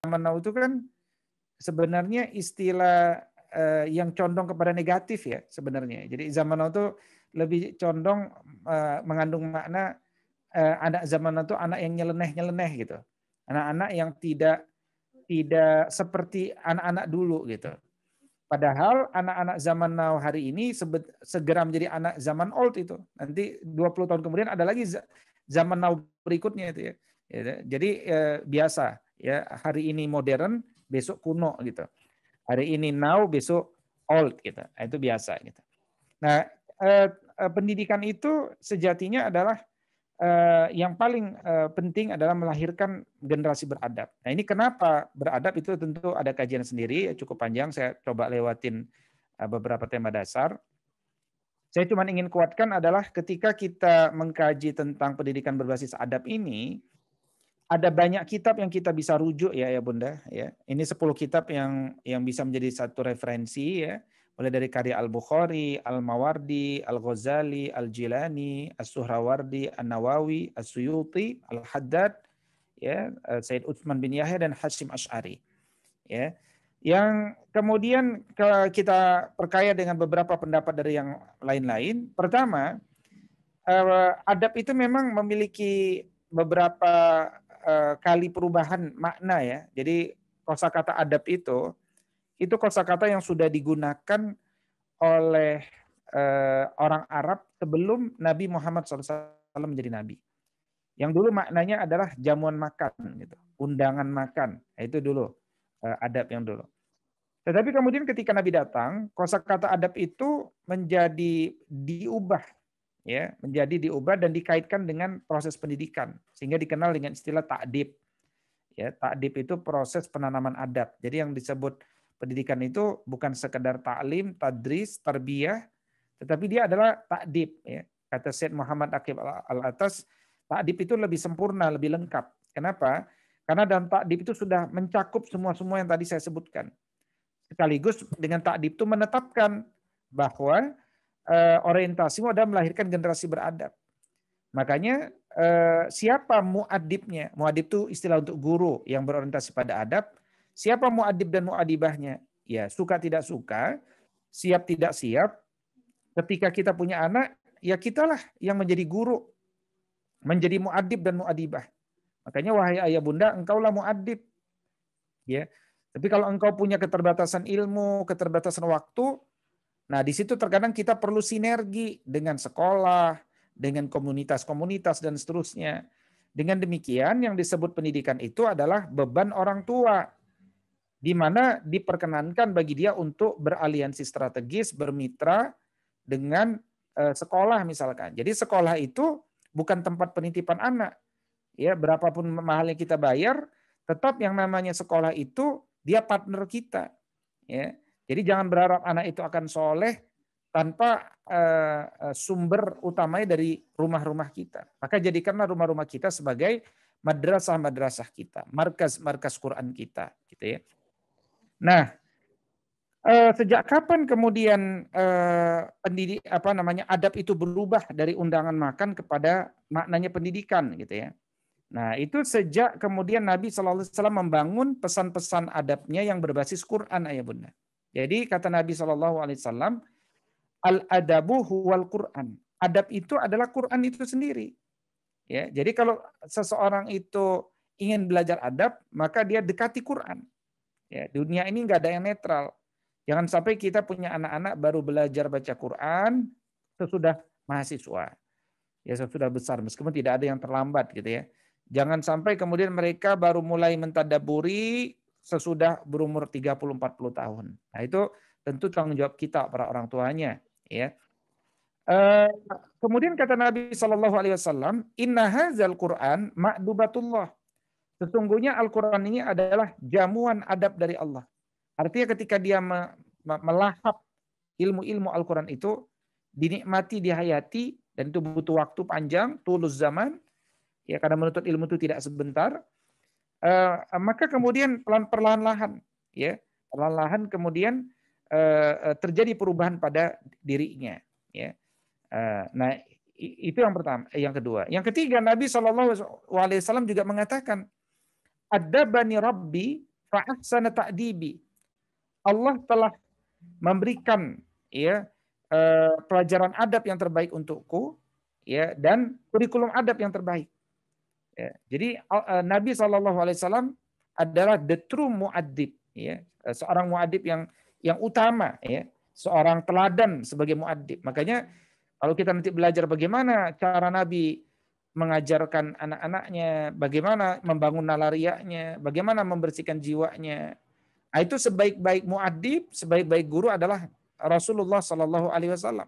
zaman now itu kan sebenarnya istilah yang condong kepada negatif ya sebenarnya. Jadi zaman now itu lebih condong mengandung makna anak zaman now itu anak yang nyeleneh-nyeleneh gitu. Anak-anak yang tidak seperti anak-anak dulu gitu. Padahal anak-anak zaman now hari ini segera menjadi anak zaman old itu. Nanti 20 tahun kemudian ada lagi zaman now berikutnya itu ya. Jadi biasa ya, hari ini modern, besok kuno gitu. Hari ini now, besok old gitu. Itu biasa gitu. Nah, pendidikan itu sejatinya adalah yang paling penting adalah melahirkan generasi beradab. Nah, ini kenapa beradab itu tentu ada kajian sendiri, cukup panjang, saya coba lewatin beberapa tema dasar. Saya cuma ingin kuatkan adalah ketika kita mengkaji tentang pendidikan berbasis adab ini, ada banyak kitab yang kita bisa rujuk ya Bunda ya. Ini 10 kitab yang bisa menjadi satu referensi ya. Mulai dari karya Al-Bukhari, Al-Mawardi, Al-Ghazali, Al-Jilani, As-Suhrawardi, An-Nawawi, As-Suyuti, Al-Haddad, ya, Said Utsman bin Yahya dan Hasyim Asy'ari. Ya. Yang kemudian kita perkaya dengan beberapa pendapat dari yang lain-lain. Pertama, adab itu memang memiliki beberapa kali perubahan makna ya. Jadi kosakata adab itu kosakata yang sudah digunakan oleh orang Arab sebelum Nabi Muhammad SAW menjadi nabi. Yang dulu maknanya adalah jamuan makan, gitu, undangan makan. Itu dulu adab yang dulu. Tetapi kemudian ketika Nabi datang, kosakata adab itu menjadi diubah, ya, menjadi diubah dan dikaitkan dengan proses pendidikan, sehingga dikenal dengan istilah ta'dib. Ya, ta'dib itu proses penanaman adab. Jadi yang disebut pendidikan itu bukan sekedar ta'lim, tadris, tarbiyah, tetapi dia adalah ta'dib. Ya. Kata Syed Muhammad Aqib Al-Atas, ta'dib itu lebih sempurna, lebih lengkap. Kenapa? Karena dalam ta'dib itu sudah mencakup semua-semua yang tadi saya sebutkan. Sekaligus dengan ta'dib itu menetapkan bahwa orientasimu adalah melahirkan generasi beradab. Makanya siapa muadibnya? Muadib itu istilah untuk guru yang berorientasi pada adab. Siapa muadib dan muadibahnya? Ya, suka tidak suka, siap tidak siap. Ketika kita punya anak, ya kitalah yang menjadi guru, menjadi muadib dan muadibah. Makanya wahai ayah bunda, engkaulah muadib. Ya. Tapi kalau engkau punya keterbatasan ilmu, keterbatasan waktu, nah di situ terkadang kita perlu sinergi dengan sekolah, dengan komunitas-komunitas dan seterusnya. Dengan demikian yang disebut pendidikan itu adalah beban orang tua, di mana diperkenankan bagi dia untuk beraliansi strategis, bermitra dengan sekolah misalkan. Jadi sekolah itu bukan tempat penitipan anak. Ya, berapapun mahalnya kita bayar, tetap yang namanya sekolah itu dia partner kita. Ya. Jadi jangan berharap anak itu akan soleh tanpa sumber utamanya dari rumah-rumah kita. Maka jadikanlah rumah-rumah kita sebagai madrasah-madrasah kita, markas-markas Quran kita, gitu ya. Nah, sejak kapan kemudian adab itu berubah dari undangan makan kepada maknanya pendidikan, gitu ya. Nah, itu sejak kemudian Nabi SAW membangun pesan-pesan adabnya yang berbasis Quran, ayah bunda. Jadi kata Nabi SAW, al-adabu huwal Quran. Adab itu adalah Quran itu sendiri. Ya, jadi kalau seseorang itu ingin belajar adab, maka dia dekati Quran. Ya, dunia ini nggak ada yang netral. Jangan sampai kita punya anak-anak baru belajar baca Quran sesudah mahasiswa. Ya, sesudah besar, meskipun tidak ada yang terlambat gitu ya. Jangan sampai kemudian mereka baru mulai mentadaburi sesudah berumur 30-40 tahun. Nah, itu tentu tanggung jawab kita para orang tuanya. Ya. Kemudian kata Nabi Shallallahu Alaihi Wasallam, Inna hazal Quran ma'dubatullah. Sesungguhnya Al-Quran ini adalah jamuan adab dari Allah. Artinya ketika dia melahap ilmu-ilmu Al-Quran itu, dinikmati, dihayati, dan itu butuh waktu panjang, tulus zaman, ya karena menuntut ilmu itu tidak sebentar, maka kemudian perlahan-lahan, ya perlahan-lahan kemudian terjadi perubahan pada dirinya, ya. Nah, itu yang pertama, yang kedua. Yang ketiga, Nabi SAW juga mengatakan, Adabani Rabbi fa ahsana ta'dibi. Allah telah memberikan ya pelajaran adab yang terbaik untukku ya dan kurikulum adab yang terbaik. Ya, jadi Nabi SAW adalah the true muaddib ya, seorang muaddib yang utama ya, seorang teladan sebagai muaddib. Makanya kalau kita nanti belajar bagaimana cara Nabi mengajarkan anak-anaknya, bagaimana membangun nalariahnya, bagaimana membersihkan jiwanya. Nah, itu sebaik-baik muaddib, sebaik-baik guru adalah Rasulullah Shallallahu Alaihi Wasallam.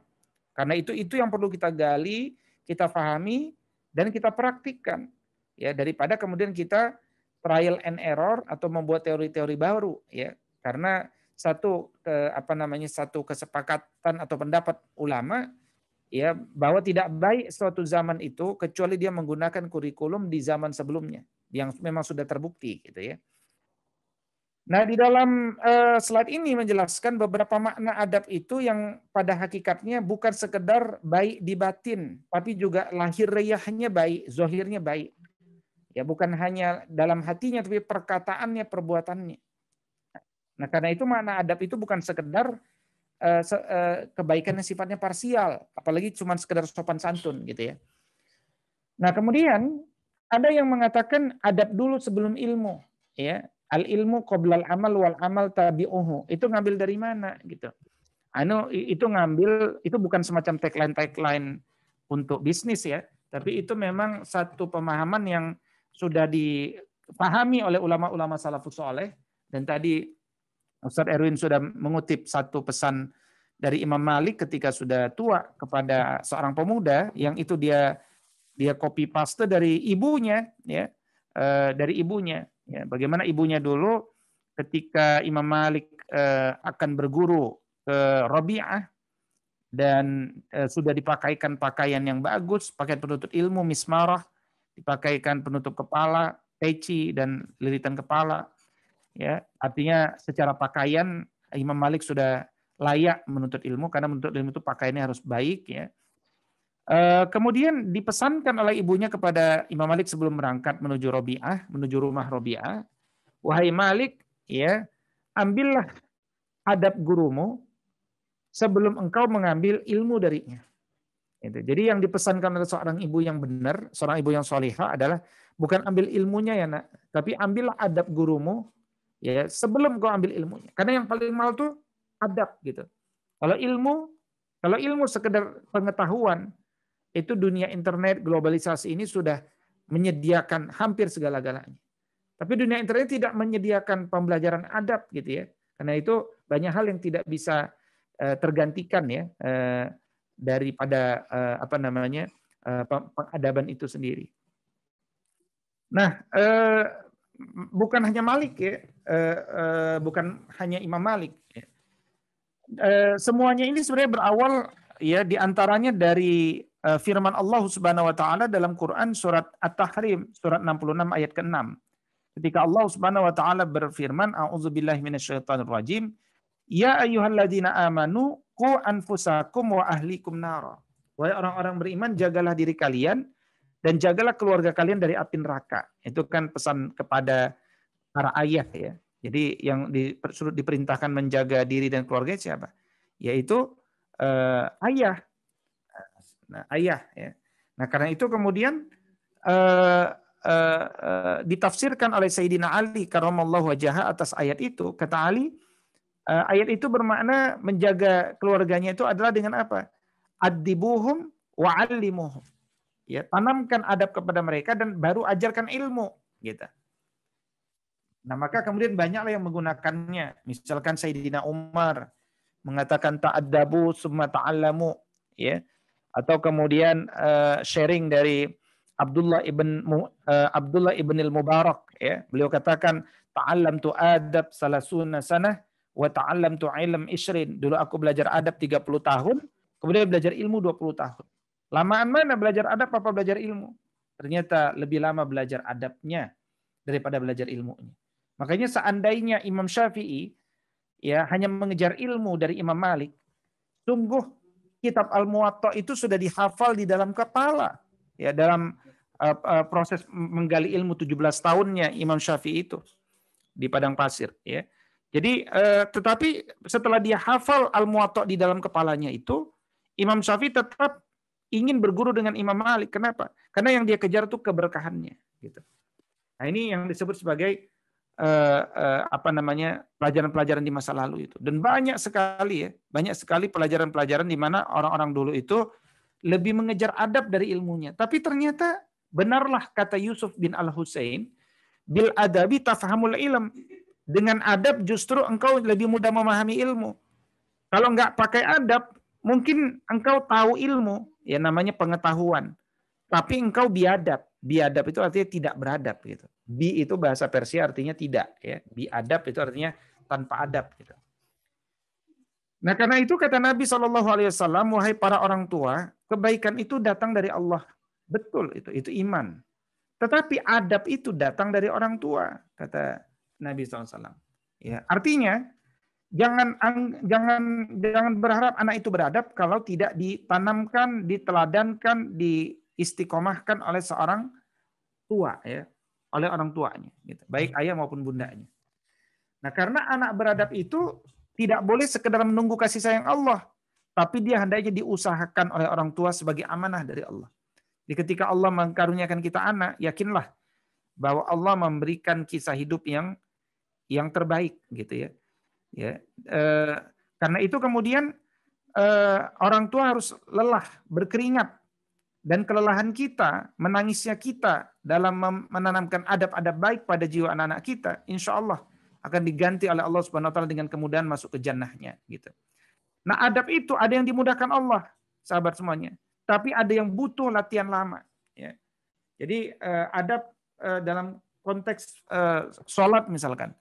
Karena itu yang perlu kita gali, kita pahami, dan kita praktikkan. Ya, daripada kemudian kita trial and error atau membuat teori-teori baru. Ya, karena satu kesepakatan atau pendapat ulama ya bahwa tidak baik suatu zaman itu kecuali dia menggunakan kurikulum di zaman sebelumnya yang memang sudah terbukti gitu ya. Nah, di dalam slide ini menjelaskan beberapa makna adab itu yang pada hakikatnya bukan sekedar baik di batin, tapi juga lahiriahnya baik, zohirnya baik. Ya, bukan hanya dalam hatinya tapi perkataannya, perbuatannya. Nah, karena itu makna adab itu bukan sekedar kebaikan yang sifatnya parsial, apalagi cuma sekedar sopan santun gitu ya. Nah, kemudian ada yang mengatakan adab dulu sebelum ilmu, ya. Al ilmu qoblal amal wal amal tabi'uhu. Itu ngambil dari mana gitu. Itu ngambil, itu bukan semacam tagline untuk bisnis ya, tapi itu memang satu pemahaman yang sudah dipahami oleh ulama-ulama salafus saleh. Dan tadi Ustaz Erwin sudah mengutip satu pesan dari Imam Malik ketika sudah tua kepada seorang pemuda yang itu dia copy paste dari ibunya ya, dari ibunya ya. Bagaimana ibunya dulu ketika Imam Malik akan berguru ke Rabi'ah dan sudah dipakaikan pakaian yang bagus, pakaian penutup ilmu mismarah, dipakaikan penutup kepala, peci dan lilitan kepala. Ya, artinya secara pakaian Imam Malik sudah layak menuntut ilmu karena menuntut ilmu itu pakaiannya harus baik ya. Kemudian dipesankan oleh ibunya kepada Imam Malik sebelum berangkat menuju Rabi'ah, menuju rumah Rabi'ah, wahai Malik, ya, ambillah adab gurumu sebelum engkau mengambil ilmu darinya. Jadi yang dipesankan oleh seorang ibu yang benar, seorang ibu yang solihah adalah bukan ambil ilmunya ya nak, tapi ambillah adab gurumu ya sebelum kau ambil ilmunya. Karena yang paling mahal tuh adab gitu. Kalau ilmu sekedar pengetahuan, itu dunia internet globalisasi ini sudah menyediakan hampir segala-galanya. Tapi dunia internet tidak menyediakan pembelajaran adab gitu ya. Karena itu banyak hal yang tidak bisa tergantikan ya daripada pengadaban itu sendiri. Nah, bukan hanya Malik ya, bukan hanya Imam Malik. Ya. Semuanya ini sebenarnya berawal ya diantaranya dari firman Allah Subhanahu Wa Taala dalam Quran surat At-Tahrim surat 66 ayat ke-6. Ketika Allah Subhanahu Wa Taala berfirman, A'udzubillahi minasyaitonirrajim, Ya ayyuhalladzina amanu qu anfusakum wa ahlikum nara. Wahai orang-orang beriman, jagalah diri kalian dan jagalah keluarga kalian dari api neraka. Itu kan pesan kepada para ayah ya. Jadi yang diperintahkan menjaga diri dan keluarga siapa? Yaitu ayah. Nah, ayah ya. Nah, karena itu kemudian ditafsirkan oleh Sayyidina Ali karramallahu wajhahu atas ayat itu. Kata Ali, ayat itu bermakna menjaga keluarganya itu adalah dengan apa? Addibuhum wa'allimuhum. Ya, tanamkan adab kepada mereka dan baru ajarkan ilmu gitu. Nah, maka kemudian banyaklah yang menggunakannya. Misalkan Sayyidina Umar mengatakan ta'addabu summa ta'allamu ya. Atau kemudian sharing dari Abdullah ibn al-Mubarak ya. Beliau katakan ta'allamtu adab salasuna sanah wa ta'allamtu ilm isrin. Dulu aku belajar adab 30 tahun, kemudian belajar ilmu 20 tahun. Lamaan mana belajar adab apa belajar ilmu? Ternyata lebih lama belajar adabnya daripada belajar ilmunya. Makanya seandainya Imam Syafi'i ya hanya mengejar ilmu dari Imam Malik, sungguh kitab Al-Muwatta itu sudah dihafal di dalam kepala. Ya, dalam proses menggali ilmu 17 tahunnya Imam Syafi'i itu. di padang pasir, ya. Jadi tetapi setelah dia hafal Al-Muwatta di dalam kepalanya itu, Imam Syafi'i tetap ingin berguru dengan Imam Malik. Kenapa? Karena yang dia kejar itu keberkahannya, gitu. Nah, ini yang disebut sebagai apa namanya, pelajaran-pelajaran di masa lalu itu. Dan banyak sekali ya, banyak sekali pelajaran-pelajaran di mana orang-orang dulu itu lebih mengejar adab dari ilmunya. Tapi ternyata benarlah kata Yusuf bin Al-Husain, bil adabi tafhamul ilm. Dengan adab justru engkau lebih mudah memahami ilmu. Kalau nggak pakai adab, mungkin engkau tahu ilmu, ya namanya pengetahuan. Tapi engkau biadab. Biadab itu artinya tidak beradab gitu. Bi itu bahasa Persia artinya tidak, ya. Biadab itu artinya tanpa adab gitu. Nah, karena itu kata Nabi SAW, wahai para orang tua, kebaikan itu datang dari Allah. Betul itu iman. Tetapi adab itu datang dari orang tua, kata Nabi SAW. Ya, artinya jangan berharap anak itu beradab kalau tidak ditanamkan, diteladankan, diistiqomahkan oleh seorang tua, ya, oleh orang tuanya, gitu. Baik ayah maupun bundanya. Nah, karena anak beradab itu tidak boleh sekedar menunggu kasih sayang Allah, tapi dia hendaknya diusahakan oleh orang tua sebagai amanah dari Allah. Jadi ketika Allah mengkaruniakan kita anak, yakinlah bahwa Allah memberikan kisah hidup yang terbaik, gitu ya. Ya, karena itu kemudian orang tua harus lelah, berkeringat, dan kelelahan kita, menangisnya kita dalam menanamkan adab-adab baik pada jiwa anak-anak kita, insya Allah akan diganti oleh Allah Subhanahu Wa Taala dengan kemudahan masuk ke jannahnya, gitu. Nah, adab itu ada yang dimudahkan Allah, sahabat semuanya, tapi ada yang butuh latihan lama. Ya. Jadi adab dalam konteks sholat misalkan.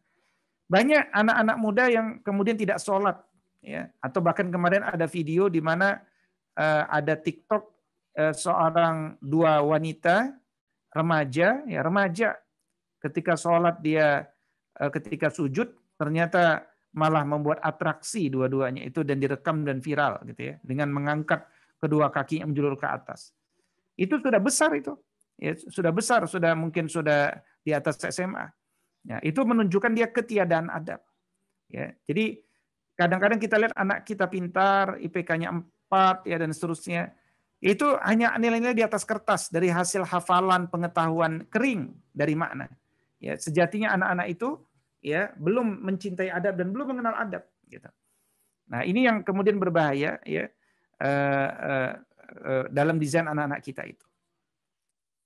Banyak anak-anak muda yang kemudian tidak sholat, ya, atau bahkan kemarin ada video di mana ada TikTok seorang dua wanita remaja ketika sholat dia ketika sujud ternyata malah membuat atraksi dua-duanya itu dan direkam dan viral gitu ya, dengan mengangkat kedua kaki yang menjulur ke atas. Itu sudah besar itu, ya, sudah besar, mungkin sudah di atas SMA. Ya, itu menunjukkan dia ketiadaan adab. Ya, jadi kadang-kadang kita lihat anak kita pintar, IPK-nya 4 ya dan seterusnya. Itu hanya nilai-nilai di atas kertas dari hasil hafalan pengetahuan kering dari makna. Ya, sejatinya anak-anak itu ya belum mencintai adab dan belum mengenal adab gitu. Nah, ini yang kemudian berbahaya ya dalam desain anak-anak kita itu.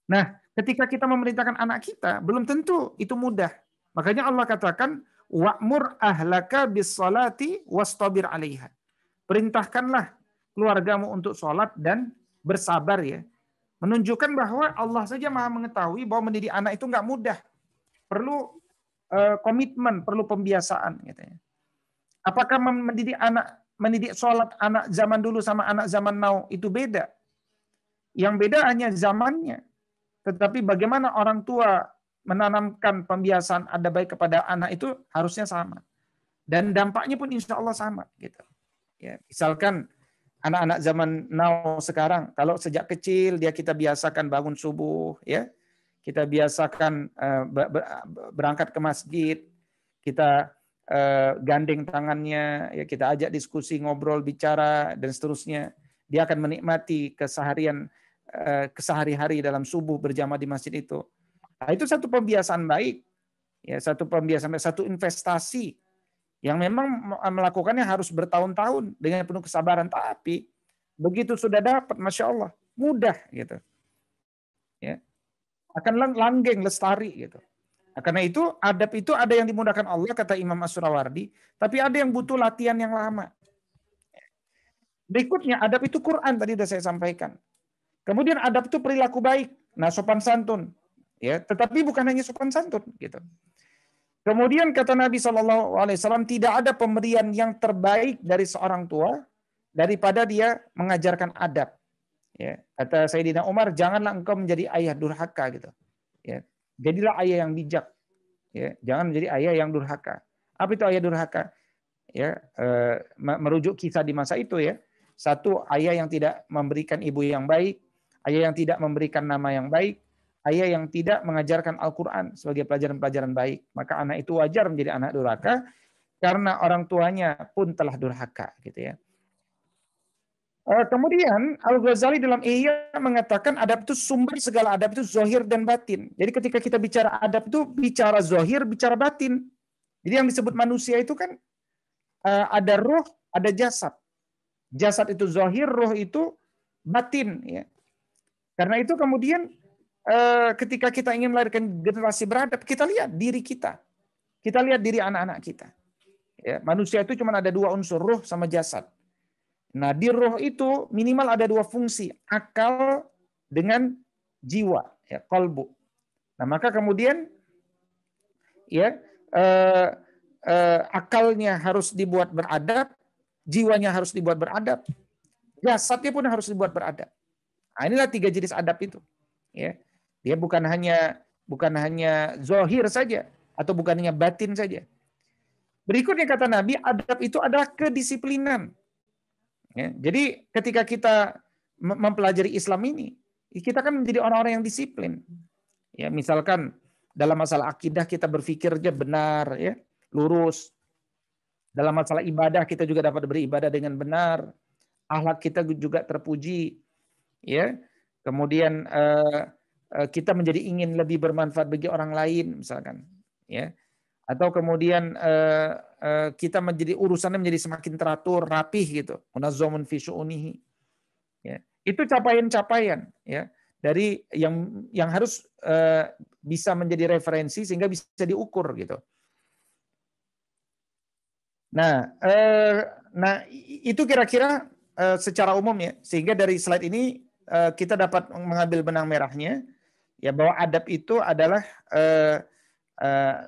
Nah, ketika kita memerintahkan anak kita, belum tentu itu mudah. Makanya Allah katakan, wa'mur ahlaka bis-salati wastabir 'alaiha. Perintahkanlah keluargamu untuk sholat dan bersabar ya. Menunjukkan bahwa Allah saja Maha mengetahui bahwa mendidik anak itu nggak mudah. Perlu komitmen, perlu pembiasaan gitu ya. Apakah mendidik sholat anak zaman dulu sama anak zaman now itu beda? Yang beda hanya zamannya. Tetapi bagaimana orang tua menanamkan pembiasaan adab baik kepada anak itu harusnya sama. Dan dampaknya pun insya Allah sama. Gitu. Ya, misalkan anak-anak zaman now sekarang, kalau sejak kecil kita biasakan bangun subuh, ya, kita biasakan berangkat ke masjid, kita gandeng tangannya, ya, kita ajak diskusi, ngobrol, bicara, dan seterusnya. Dia akan menikmati kesehari-hari dalam subuh berjamaah di masjid itu. Nah, itu satu pembiasaan baik, ya, satu investasi yang memang melakukannya harus bertahun-tahun dengan penuh kesabaran. Tapi begitu sudah dapat, masya Allah, mudah gitu, ya, akan langgeng, lestari gitu. Nah, karena itu adab itu ada yang dimudahkan Allah kata Imam As-Surawardi, tapi ada yang butuh latihan yang lama. Berikutnya adab itu Quran tadi sudah saya sampaikan. Kemudian adab itu perilaku baik, nah sopan santun, ya, tetapi bukan hanya sopan santun, gitu. Kemudian kata Nabi SAW, tidak ada pemberian yang terbaik dari seorang tua daripada dia mengajarkan adab. Ya, kata Sayyidina Umar, janganlah engkau menjadi ayah durhaka, gitu. Ya, jadilah ayah yang bijak. Ya, jangan menjadi ayah yang durhaka. Apa itu ayah durhaka? Ya, merujuk kisah di masa itu ya. Satu, ayah yang tidak memberikan ibu yang baik, ayah yang tidak memberikan nama yang baik, ayah yang tidak mengajarkan Al-Quran sebagai pelajaran-pelajaran baik, maka anak itu wajar menjadi anak durhaka karena orang tuanya pun telah durhaka, gitu ya. Kemudian Al-Ghazali dalam Ihya mengatakan adab itu sumber segala adab itu zahir dan batin. Jadi ketika kita bicara adab itu bicara zahir, bicara batin. Jadi yang disebut manusia itu kan ada ruh, ada jasad. Jasad itu zahir, ruh itu batin. Ya. Karena itu kemudian ketika kita ingin melahirkan generasi beradab, kita lihat diri kita. Kita lihat diri anak-anak kita. Ya, manusia itu cuma ada dua unsur, ruh sama jasad. Nah, di roh itu minimal ada dua fungsi, akal dengan jiwa, ya, qalbu. Nah, maka kemudian ya akalnya harus dibuat beradab, jiwanya harus dibuat beradab, jasadnya pun harus dibuat beradab. Nah, inilah tiga jenis adab itu. Ya, dia bukan hanya zahir saja atau bukan hanya batin saja. Berikutnya kata Nabi, adab itu adalah kedisiplinan. Ya, jadi ketika kita mempelajari Islam ini, kita kan menjadi orang-orang yang disiplin. Ya, misalkan dalam masalah akidah kita berpikirnya benar, ya, lurus. Dalam masalah ibadah kita juga dapat beribadah dengan benar. Akhlak kita juga terpuji. Ya, kemudian kita menjadi ingin lebih bermanfaat bagi orang lain, misalkan. Ya, atau kemudian kita menjadi urusannya menjadi semakin teratur, rapih gitu. Munazzamun fi syu'unihi. Ya. Itu capaian-capaian ya dari yang harus bisa menjadi referensi sehingga bisa diukur gitu. Nah, itu kira-kira secara umum ya. Sehingga dari slide ini kita dapat mengambil benang merahnya ya bahwa adab itu adalah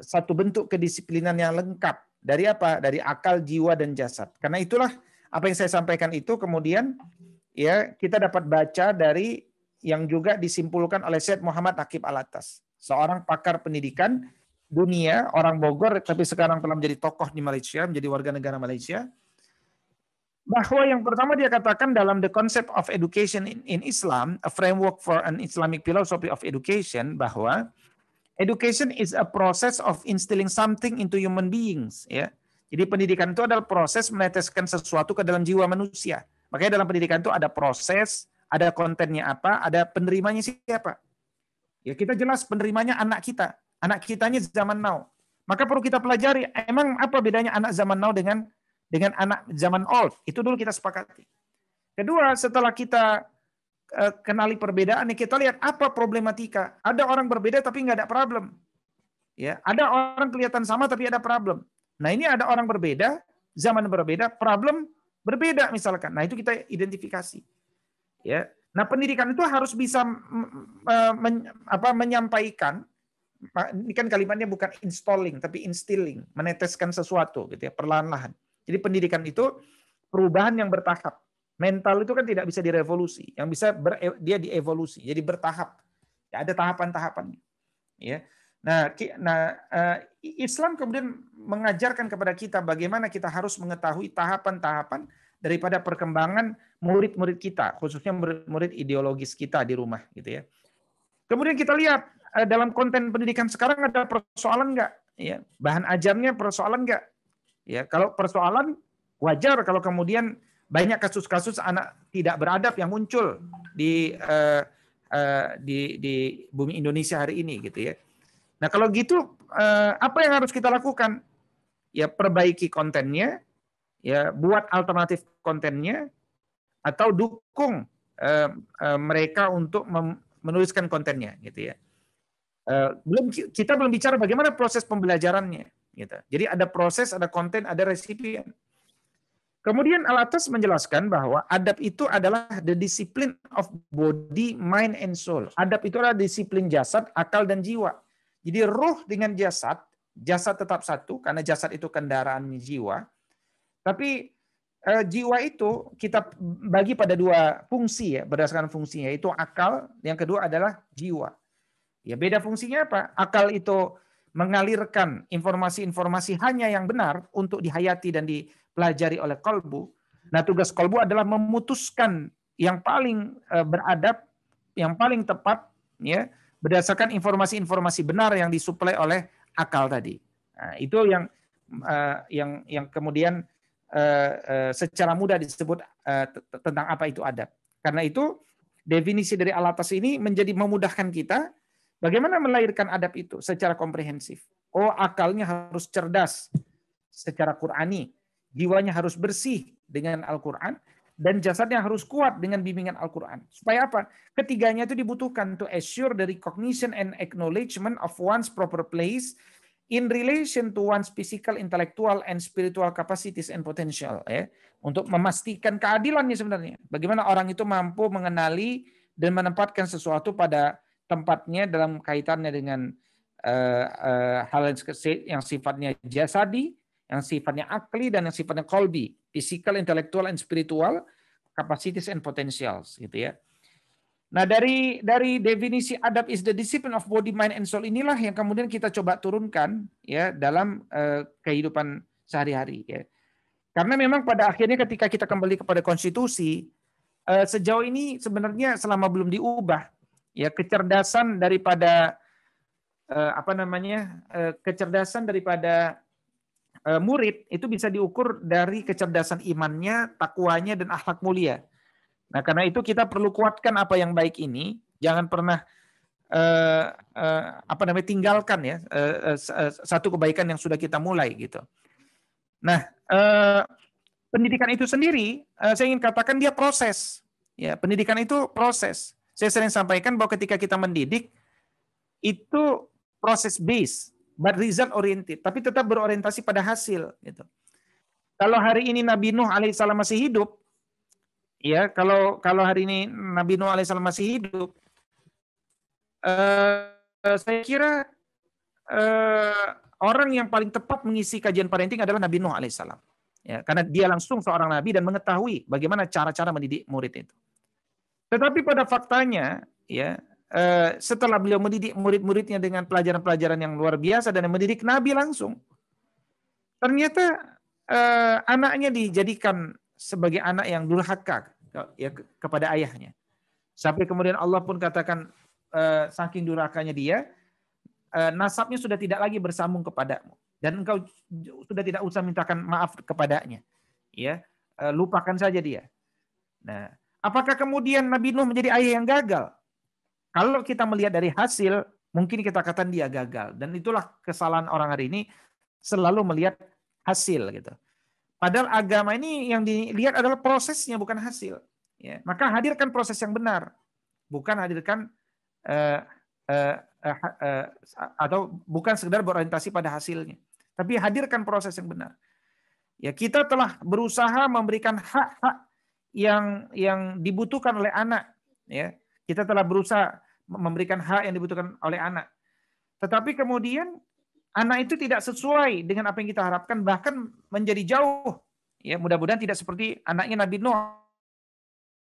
satu bentuk kedisiplinan yang lengkap dari apa? Dari akal, jiwa dan jasad. Karena itulah apa yang saya sampaikan itu kemudian ya kita dapat baca dari yang juga disimpulkan oleh Syed Muhammad Aqib Alatas, seorang pakar pendidikan dunia, orang Bogor tapi sekarang telah menjadi tokoh di Malaysia, menjadi warga negara Malaysia. Bahwa yang pertama dia katakan dalam The Concept of Education in Islam, a framework for an Islamic philosophy of education, bahwa education is a process of instilling something into human beings. Ya, jadi pendidikan itu adalah proses meneteskan sesuatu ke dalam jiwa manusia. Makanya dalam pendidikan itu ada proses, ada kontennya apa, ada penerimanya siapa. Ya kita jelas penerimanya anak kitanya zaman now. Maka perlu kita pelajari, emang apa bedanya anak zaman now dengan anak zaman old? Itu dulu kita sepakati. Kedua, setelah kita kenali perbedaan, kita lihat apa problematika. Ada orang berbeda tapi nggak ada problem. Ya, ada orang kelihatan sama tapi ada problem. Nah, ini ada orang berbeda, zaman berbeda, problem berbeda misalkan. Nah, itu kita identifikasi. Ya. Nah, pendidikan itu harus bisa menyampaikan, ini kan kalimatnya bukan installing tapi instilling, meneteskan sesuatu gitu ya, perlahan-lahan. Jadi pendidikan itu perubahan yang bertahap. Mental itu kan tidak bisa direvolusi, yang bisa dia dievolusi, jadi bertahap. Ya, ada tahapan-tahapannya. Ya. Nah, Islam kemudian mengajarkan kepada kita bagaimana kita harus mengetahui tahapan-tahapan daripada perkembangan murid-murid kita, khususnya murid-murid ideologis kita di rumah, gitu ya. Kemudian kita lihat dalam konten pendidikan sekarang ada persoalan nggak? Ya, bahan ajarnya persoalan nggak? Ya, kalau persoalan wajar kalau kemudian banyak kasus-kasus anak tidak beradab yang muncul di bumi Indonesia hari ini gitu ya. Nah kalau gitu apa yang harus kita lakukan? Ya perbaiki kontennya, ya buat alternatif kontennya, atau dukung mereka untuk menuliskan kontennya gitu ya. Kita belum bicara bagaimana proses pembelajarannya. Gitu. Jadi ada proses, ada konten, ada resipien. Kemudian Alatas menjelaskan bahwa adab itu adalah the discipline of body, mind, and soul. Adab itu adalah disiplin jasad, akal, dan jiwa. Jadi ruh dengan jasad tetap satu, karena jasad itu kendaraan jiwa. Tapi jiwa itu kita bagi pada dua fungsi ya, berdasarkan fungsinya, yaitu akal, yang kedua adalah jiwa. Ya beda fungsinya apa? Akal itu mengalirkan informasi-informasi hanya yang benar untuk dihayati dan dipelajari oleh kolbu. Nah, tugas kolbu adalah memutuskan yang paling beradab, yang paling tepat, ya, berdasarkan informasi-informasi benar yang disuplai oleh akal tadi. Nah, itu yang kemudian secara mudah disebut tentang apa itu adab. Karena itu definisi dari al-atas ini menjadi memudahkan kita bagaimana melahirkan adab itu secara komprehensif. Oh, akalnya harus cerdas secara Qur'ani, jiwanya harus bersih dengan Al-Qur'an, dan jasadnya harus kuat dengan bimbingan Al-Quran. Supaya apa? Ketiganya itu dibutuhkan to assure the recognition and acknowledgement of one's proper place in relation to one's physical, intellectual, and spiritual capacities and potential. Ya. Untuk memastikan keadilannya sebenarnya. Bagaimana orang itu mampu mengenali dan menempatkan sesuatu pada tempatnya dalam kaitannya dengan hal yang sifatnya jasadi, yang sifatnya akli, dan yang sifatnya kolbi, physical, intellectual, and spiritual, capacities and potentials, gitu ya. Nah, dari definisi adab is the discipline of body, mind, and soul inilah yang kemudian kita coba turunkan ya dalam kehidupan sehari-hari. Ya. Karena memang pada akhirnya ketika kita kembali kepada konstitusi, sejauh ini sebenarnya selama belum diubah, ya kecerdasan daripada kecerdasan daripada murid itu bisa diukur dari kecerdasan imannya, takwanya, dan akhlak mulia. Nah, karena itu kita perlu kuatkan apa yang baik ini, jangan pernah tinggalkan ya satu kebaikan yang sudah kita mulai gitu. Nah, pendidikan itu sendiri, saya ingin katakan dia proses. Ya, pendidikan itu proses. Saya sering sampaikan bahwa ketika kita mendidik itu proses base, but result oriented, tapi tetap berorientasi pada hasil gitu. Kalau hari ini Nabi Nuh alaihissalam masih hidup, ya kalau hari ini Nabi Nuh alaihissalam masih hidup, saya kira orang yang paling tepat mengisi kajian parenting adalah Nabi Nuh alaihissalam. Ya, karena dia langsung seorang nabi dan mengetahui bagaimana cara-cara mendidik murid itu. Tetapi pada faktanya, ya setelah beliau mendidik murid-muridnya dengan pelajaran-pelajaran yang luar biasa dan mendidik Nabi langsung, ternyata anaknya dijadikan sebagai anak yang durhaka ya, kepada ayahnya. Sampai kemudian Allah pun katakan saking durhakanya dia, nasabnya sudah tidak lagi bersambung kepadamu dan engkau sudah tidak usah mintakan maaf kepadanya. Ya, lupakan saja dia. Nah, apakah kemudian Nabi Nuh menjadi ayah yang gagal? Kalau kita melihat dari hasil, mungkin kita katakan dia gagal. Dan itulah kesalahan orang hari ini, selalu melihat hasil gitu. Padahal agama ini yang dilihat adalah prosesnya, bukan hasil. Ya, maka hadirkan proses yang benar, bukan hadirkan atau bukan sekedar berorientasi pada hasilnya, tapi hadirkan proses yang benar. Ya, kita telah berusaha memberikan hak-hak yang dibutuhkan oleh anak. Ya, kita telah berusaha memberikan hak yang dibutuhkan oleh anak. Tetapi kemudian anak itu tidak sesuai dengan apa yang kita harapkan, bahkan menjadi jauh. Ya, mudah-mudahan tidak seperti anaknya Nabi Nuh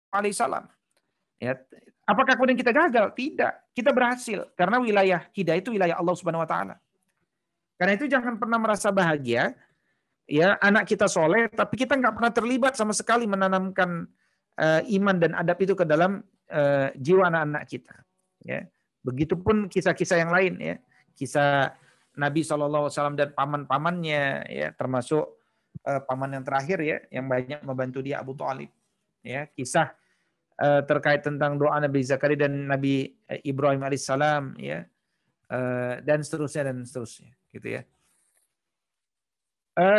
alaihissalam. Ya, apakah kemudian kita gagal? Tidak. Kita berhasil karena wilayah hidayah itu wilayah Allah Subhanahu wa taala. Karena itu jangan pernah merasa bahagia ya anak kita soleh, tapi kita nggak pernah terlibat sama sekali menanamkan iman dan adab itu ke dalam jiwa anak-anak kita. Ya, begitupun kisah-kisah yang lain ya, kisah Nabi SAW dan paman-pamannya ya, termasuk paman yang terakhir ya, yang banyak membantu dia, Abu Thalib. Ya, kisah terkait tentang doa Nabi Zakaria dan Nabi Ibrahim alaihissalam ya, dan seterusnya gitu ya.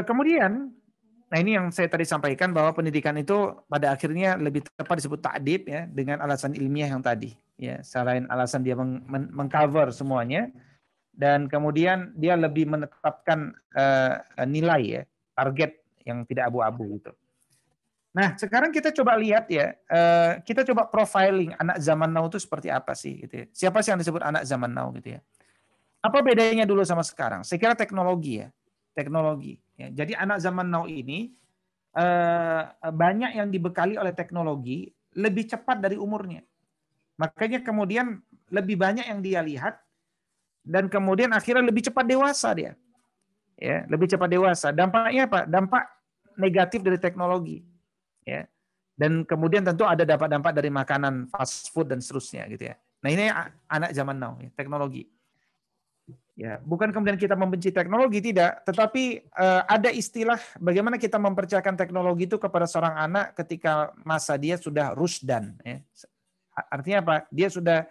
Kemudian, nah ini yang saya tadi sampaikan bahwa pendidikan itu pada akhirnya lebih tepat disebut ta'dib ya, dengan alasan ilmiah yang tadi. Ya, selain alasan dia mengcover semuanya, dan kemudian dia lebih menetapkan nilai ya, target yang tidak abu-abu gitu. Nah, sekarang kita coba lihat ya, kita coba profiling anak zaman now itu seperti apa sih gitu ya. Siapa sih yang disebut anak zaman now gitu ya. Apa bedanya dulu sama sekarang? Saya kira teknologi ya. Teknologi. Ya. Jadi anak zaman now ini banyak yang dibekali oleh teknologi lebih cepat dari umurnya. Makanya kemudian lebih banyak yang dia lihat dan kemudian akhirnya lebih cepat dewasa dia. Ya, lebih cepat dewasa. Dampaknya apa? Dampak negatif dari teknologi. Ya. Dan kemudian tentu ada dampak-dampak dari makanan fast food dan seterusnya gitu ya. Nah ini anak zaman now, ya, teknologi. Ya, bukan kemudian kita membenci teknologi, tidak, tetapi ada istilah bagaimana kita mempercayakan teknologi itu kepada seorang anak ketika masa dia sudah rusdan. Ya. Artinya apa? Dia sudah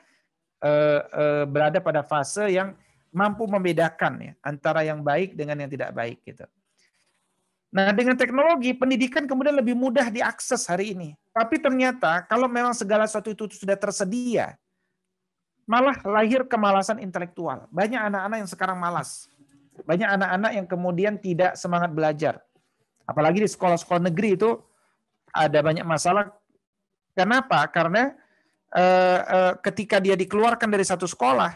berada pada fase yang mampu membedakan ya, antara yang baik dengan yang tidak baik gitu. Nah, dengan teknologi pendidikan kemudian lebih mudah diakses hari ini. Tapi ternyata kalau memang segala sesuatu itu sudah tersedia, malah lahir kemalasan intelektual. Banyak anak-anak yang sekarang malas. Banyak anak-anak yang kemudian tidak semangat belajar. Apalagi di sekolah-sekolah negeri itu ada banyak masalah. Kenapa? Karena ketika dia dikeluarkan dari satu sekolah,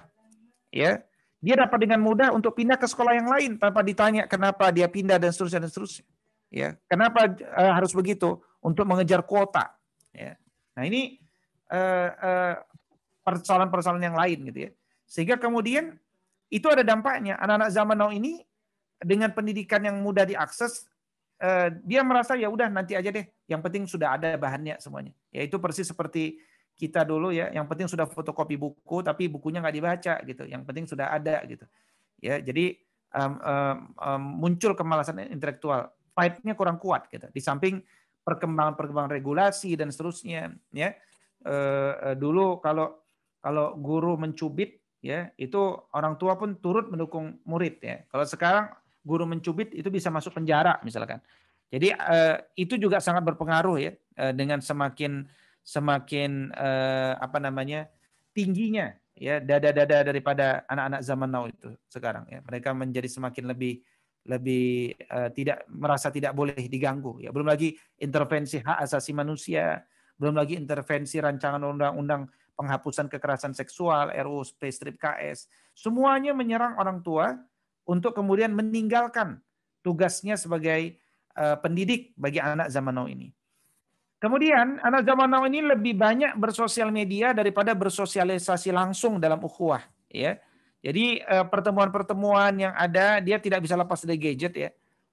ya, dia dapat dengan mudah untuk pindah ke sekolah yang lain tanpa ditanya kenapa dia pindah dan seterusnya dan seterusnya. Ya, kenapa harus begitu? Untuk mengejar kuota. Ya. Nah ini persoalan-persoalan yang lain gitu ya. Sehingga kemudian itu ada dampaknya. Anak-anak zaman now ini dengan pendidikan yang mudah diakses, dia merasa ya udah nanti aja deh. Yang penting sudah ada bahannya semuanya. Ya itu persis seperti kita dulu ya. Yang penting sudah fotokopi buku, tapi bukunya nggak dibaca gitu. Yang penting sudah ada gitu. Ya jadi muncul kemalasan intelektual. Fight-nya kurang kuat gitu. Di samping perkembangan regulasi dan seterusnya. Ya dulu kalau guru mencubit ya itu orang tua pun turut mendukung murid ya. Kalau sekarang guru mencubit itu bisa masuk penjara misalkan. Jadi itu juga sangat berpengaruh ya dengan semakin apa namanya tingginya ya dada-dada daripada anak-anak zaman now itu sekarang ya. Mereka menjadi semakin lebih tidak merasa tidak boleh diganggu ya. Belum lagi intervensi hak asasi manusia, belum lagi intervensi rancangan undang-undang penghapusan kekerasan seksual, RUU Strip KS, semuanya menyerang orang tua untuk kemudian meninggalkan tugasnya sebagai pendidik bagi anak zaman now ini. Kemudian anak zaman now ini lebih banyak bersosial media daripada bersosialisasi langsung dalam ukhuwah, ya. Jadi pertemuan-pertemuan yang ada dia tidak bisa lepas dari gadget ya.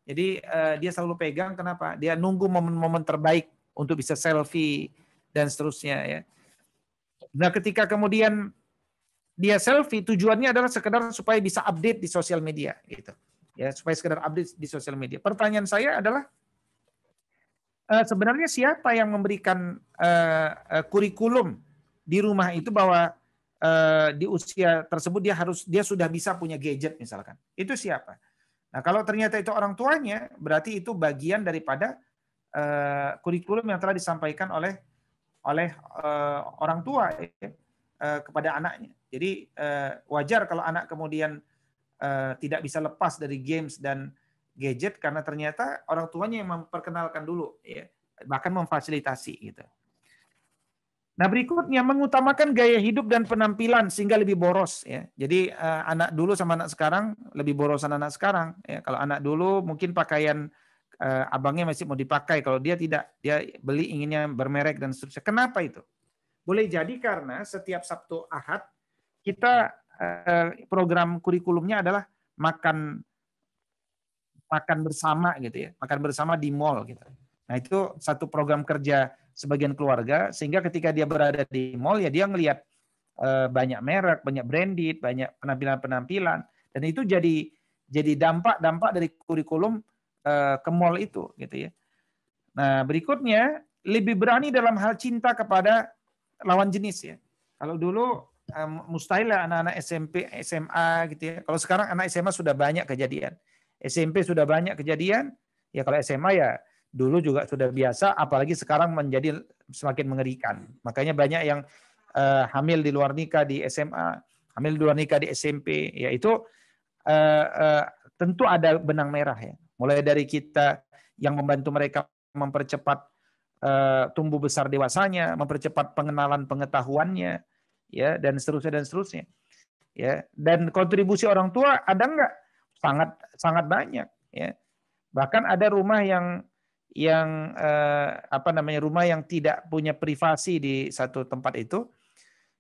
Jadi dia selalu pegang, kenapa? Dia nunggu momen-momen terbaik untuk bisa selfie dan seterusnya ya. Nah, ketika kemudian dia selfie, tujuannya adalah sekedar supaya bisa update di sosial media gitu. Ya, supaya sekedar update di sosial media. Pertanyaan saya adalah sebenarnya siapa yang memberikan kurikulum di rumah itu bahwa di usia tersebut dia sudah bisa punya gadget misalkan. Itu siapa? Nah, kalau ternyata itu orang tuanya, berarti itu bagian daripada kurikulum yang telah disampaikan oleh orang tua ya, kepada anaknya. Jadi wajar kalau anak kemudian tidak bisa lepas dari games dan gadget karena ternyata orang tuanya yang memperkenalkan dulu, ya, bahkan memfasilitasi gitu. Nah berikutnya mengutamakan gaya hidup dan penampilan sehingga lebih boros ya. Jadi anak dulu sama anak sekarang lebih borosan anak sekarang. Ya. Kalau anak dulu mungkin pakaian abangnya masih mau dipakai, kalau dia tidak, dia beli inginnya bermerek dan seterusnya. Kenapa itu? Boleh jadi karena setiap Sabtu Ahad kita program kurikulumnya adalah makan bersama gitu ya, makan bersama di mall gitu. Nah itu satu program kerja sebagian keluarga, sehingga ketika dia berada di mall ya dia ngelihat banyak merek, banyak branded, banyak penampilan-penampilan, dan itu jadi dampak dari kurikulum ke mall itu gitu ya. Nah berikutnya lebih berani dalam hal cinta kepada lawan jenis ya. Kalau dulu mustahil lah anak-anak SMP, SMA gitu ya. Kalau sekarang anak SMA sudah banyak kejadian. SMP sudah banyak kejadian, ya kalau SMA ya dulu juga sudah biasa, apalagi sekarang menjadi semakin mengerikan. Makanya banyak yang hamil di luar nikah di SMA, hamil di luar nikah di SMP, ya itu tentu ada benang merah ya. Mulai dari kita yang membantu mereka mempercepat tumbuh besar dewasanya, mempercepat pengenalan pengetahuannya, ya dan seterusnya. Ya, dan kontribusi orang tua ada enggak? Sangat banyak ya. Bahkan ada rumah yang rumah yang tidak punya privasi di satu tempat itu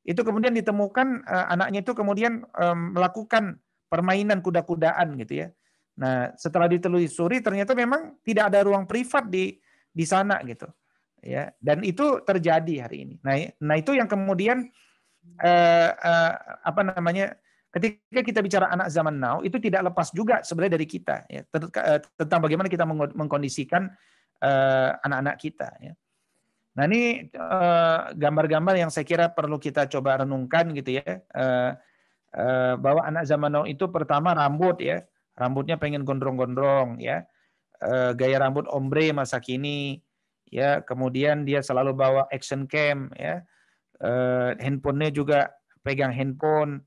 kemudian ditemukan anaknya itu kemudian melakukan permainan kuda-kudaan gitu ya. Nah, setelah ditelusuri ternyata memang tidak ada ruang privat di sana gitu. Ya, dan itu terjadi hari ini. Nah itu yang kemudian apa namanya, ketika kita bicara anak zaman now itu tidak lepas juga sebenarnya dari kita ya, tentang bagaimana kita mengkondisikan anak-anak kita ya. Nah ini gambar-gambar yang saya kira perlu kita coba renungkan gitu ya, bahwa anak zaman now itu pertama rambut ya, rambutnya pengen gondrong-gondrong ya, gaya rambut ombre masa kini ya, kemudian dia selalu bawa action cam ya, handphonenya juga pegang handphone,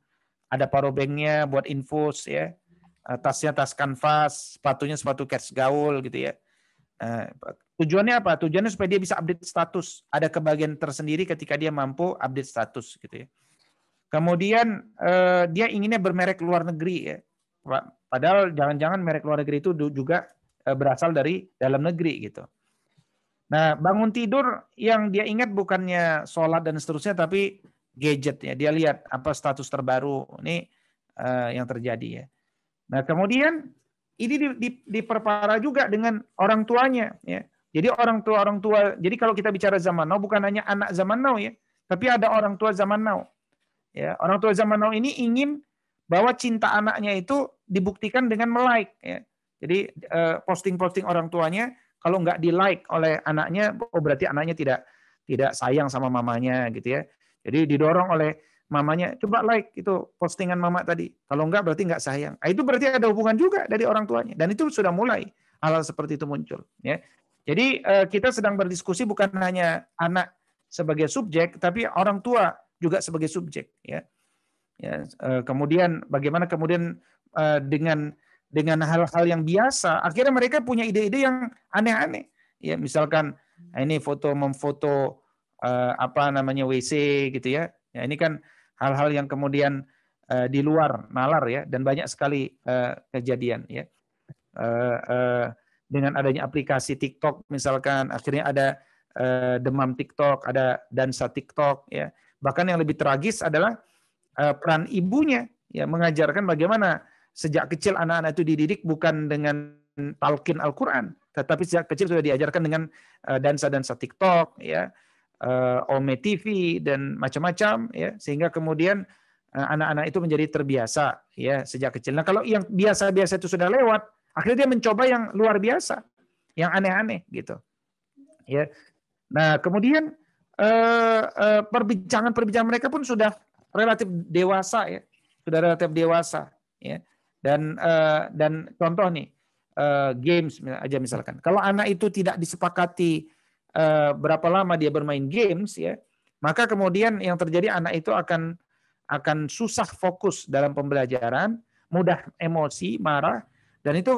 ada power banknya buat infus ya, tasnya tas kanvas, sepatunya sepatu kets gaul gitu ya. Tujuannya apa? Tujuannya supaya dia bisa update status. Ada kebahagiaan tersendiri ketika dia mampu update status gitu ya. Kemudian dia inginnya bermerek luar negeri ya. Padahal jangan-jangan merek luar negeri itu juga berasal dari dalam negeri gitu. Nah, bangun tidur yang dia ingat bukannya sholat dan seterusnya, tapi gadget ya. Dia lihat apa status terbaru ini yang terjadi ya. Nah, kemudian ini diperparah juga dengan orang tuanya ya. Jadi orang tua, jadi kalau kita bicara zaman now bukan hanya anak zaman now ya, tapi ada orang tua zaman now. Ya, orang tua zaman now ini ingin bahwa cinta anaknya itu dibuktikan dengan melike ya. Jadi posting-posting orang tuanya kalau nggak di-like oleh anaknya, oh berarti anaknya tidak sayang sama mamanya gitu ya. Jadi didorong oleh mamanya, coba like itu postingan mama tadi. Kalau enggak berarti enggak sayang. Itu berarti ada hubungan juga dari orang tuanya. Dan itu sudah mulai hal seperti itu muncul. Ya. Jadi kita sedang berdiskusi bukan hanya anak sebagai subjek, tapi orang tua juga sebagai subjek. Ya. Ya. Kemudian bagaimana kemudian dengan hal-hal yang biasa, akhirnya mereka punya ide-ide yang aneh-aneh. Ya, misalkan ini memfoto apa namanya WC gitu ya. Ya ini kan hal-hal yang kemudian di luar nalar ya, dan banyak sekali kejadian ya. Dengan adanya aplikasi TikTok misalkan, akhirnya ada demam TikTok, ada dansa TikTok ya. Bahkan yang lebih tragis adalah peran ibunya ya, mengajarkan bagaimana sejak kecil anak-anak itu dididik bukan dengan talqin Al-Quran, tetapi sejak kecil sudah diajarkan dengan dansa-dansa TikTok ya, Ome TV dan macam-macam ya, sehingga kemudian anak-anak itu menjadi terbiasa ya sejak kecil. Nah, kalau yang biasa-biasa itu sudah lewat, akhirnya dia mencoba yang luar biasa, yang aneh-aneh gitu. Ya. Nah, kemudian perbincangan mereka pun sudah relatif dewasa ya. Sudah relatif dewasa ya. Dan contoh nih, games aja misalkan. Kalau anak itu tidak disepakati berapa lama dia bermain games ya, maka kemudian yang terjadi anak itu akan susah fokus dalam pembelajaran, mudah emosi, marah, dan itu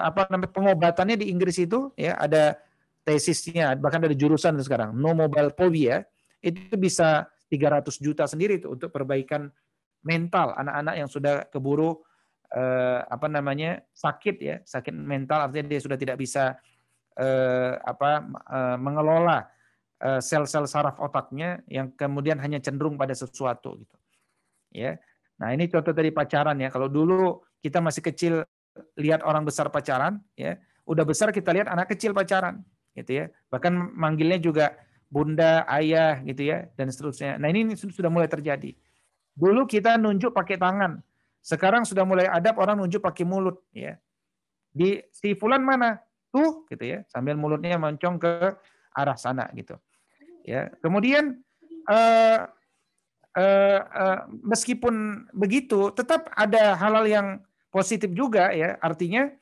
apa namanya, pengobatannya di Inggris itu ya ada tesisnya, bahkan dari jurusan sekarang, no mobile phobia, itu bisa 300 juta sendiri itu untuk perbaikan mental anak-anak yang sudah keburu apa namanya, sakit ya, sakit mental, artinya dia sudah tidak bisa mengelola sel-sel saraf otaknya yang kemudian hanya cenderung pada sesuatu gitu. Ya. Nah, ini contoh dari pacaran ya. Kalau dulu kita masih kecil lihat orang besar pacaran ya, udah besar kita lihat anak kecil pacaran gitu ya. Bahkan manggilnya juga bunda, ayah gitu ya, dan seterusnya. Nah, ini sudah mulai terjadi. Dulu kita nunjuk pakai tangan. Sekarang sudah mulai adab orang nunjuk pakai mulut ya. Di si fulan mana? Tuh gitu ya, sambil mulutnya moncong ke arah sana gitu. Ya, kemudian meskipun begitu, tetap ada hal-hal yang positif juga ya. Artinya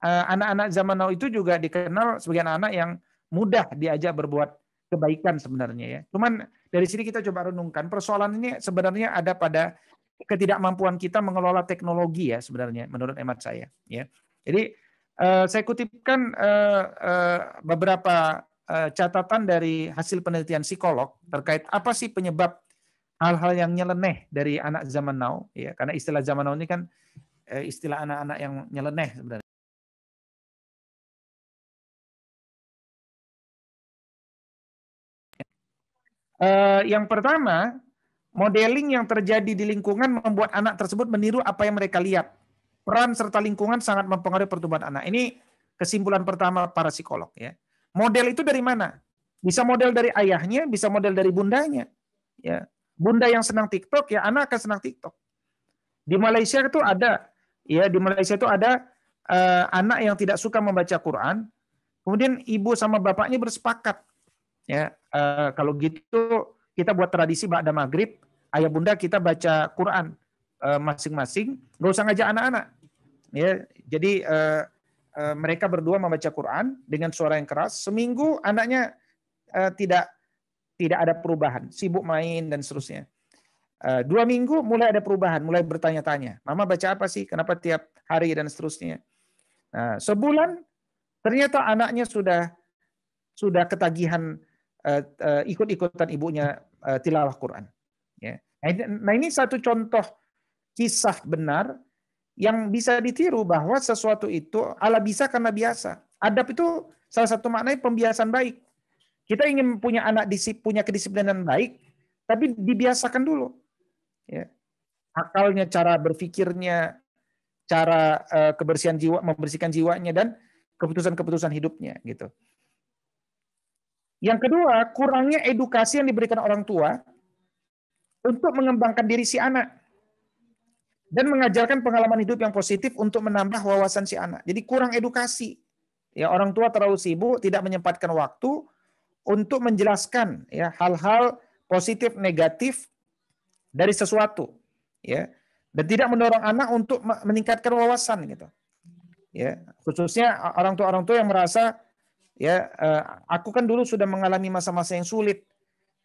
anak-anak zaman now itu juga dikenal sebagai anak-anak yang mudah diajak berbuat kebaikan sebenarnya ya. Cuman dari sini kita coba renungkan, persoalan ini sebenarnya ada pada ketidakmampuan kita mengelola teknologi ya sebenarnya, menurut hemat saya. Ya. Jadi saya kutipkan beberapa catatan dari hasil penelitian psikolog terkait apa sih penyebab hal-hal yang nyeleneh dari anak zaman now ya, karena istilah zaman now ini kan istilah anak-anak yang nyeleneh sebenarnya. Yang pertama, modeling yang terjadi di lingkungan membuat anak tersebut meniru apa yang mereka lihat. Peran serta lingkungan sangat mempengaruhi pertumbuhan anak. Ini kesimpulan pertama para psikolog ya. Model itu dari mana? Bisa model dari ayahnya, bisa model dari bundanya. Ya. bunda yang senang TikTok, ya anak akan senang TikTok. Di Malaysia itu ada, ya di Malaysia itu ada anak yang tidak suka membaca Quran, kemudian ibu sama bapaknya bersepakat, ya kalau gitu kita buat tradisi ba'da maghrib, ayah bunda kita baca Quran masing-masing, nggak usah ngajak anak-anak, ya. Jadi mereka berdua membaca Quran dengan suara yang keras. Seminggu anaknya tidak ada perubahan, sibuk main dan seterusnya. 2 minggu mulai ada perubahan, mulai bertanya-tanya, mama baca apa sih? Kenapa tiap hari dan seterusnya. Nah, sebulan ternyata anaknya sudah ketagihan ikut-ikutan ibunya tilawah Quran. Ya. Nah ini satu contoh kisah benar yang bisa ditiru bahwa sesuatu itu ala bisa karena biasa. Adab itu salah satu maknanya pembiasaan baik. Kita ingin punya anak punya kedisiplinan baik, tapi dibiasakan dulu. Ya. Akalnya, cara berpikirnya, cara kebersihan jiwa, membersihkan jiwanya, dan keputusan-keputusan hidupnya. Gitu. Yang kedua, kurangnya edukasi yang diberikan orang tua untuk mengembangkan diri si anak dan mengajarkan pengalaman hidup yang positif untuk menambah wawasan si anak. Jadi kurang edukasi. Ya, orang tua terlalu sibuk, tidak menyempatkan waktu untuk menjelaskan ya hal-hal positif negatif dari sesuatu, ya, dan tidak mendorong anak untuk meningkatkan wawasan gitu, ya, khususnya orang tua yang merasa ya aku kan dulu sudah mengalami masa-masa yang sulit,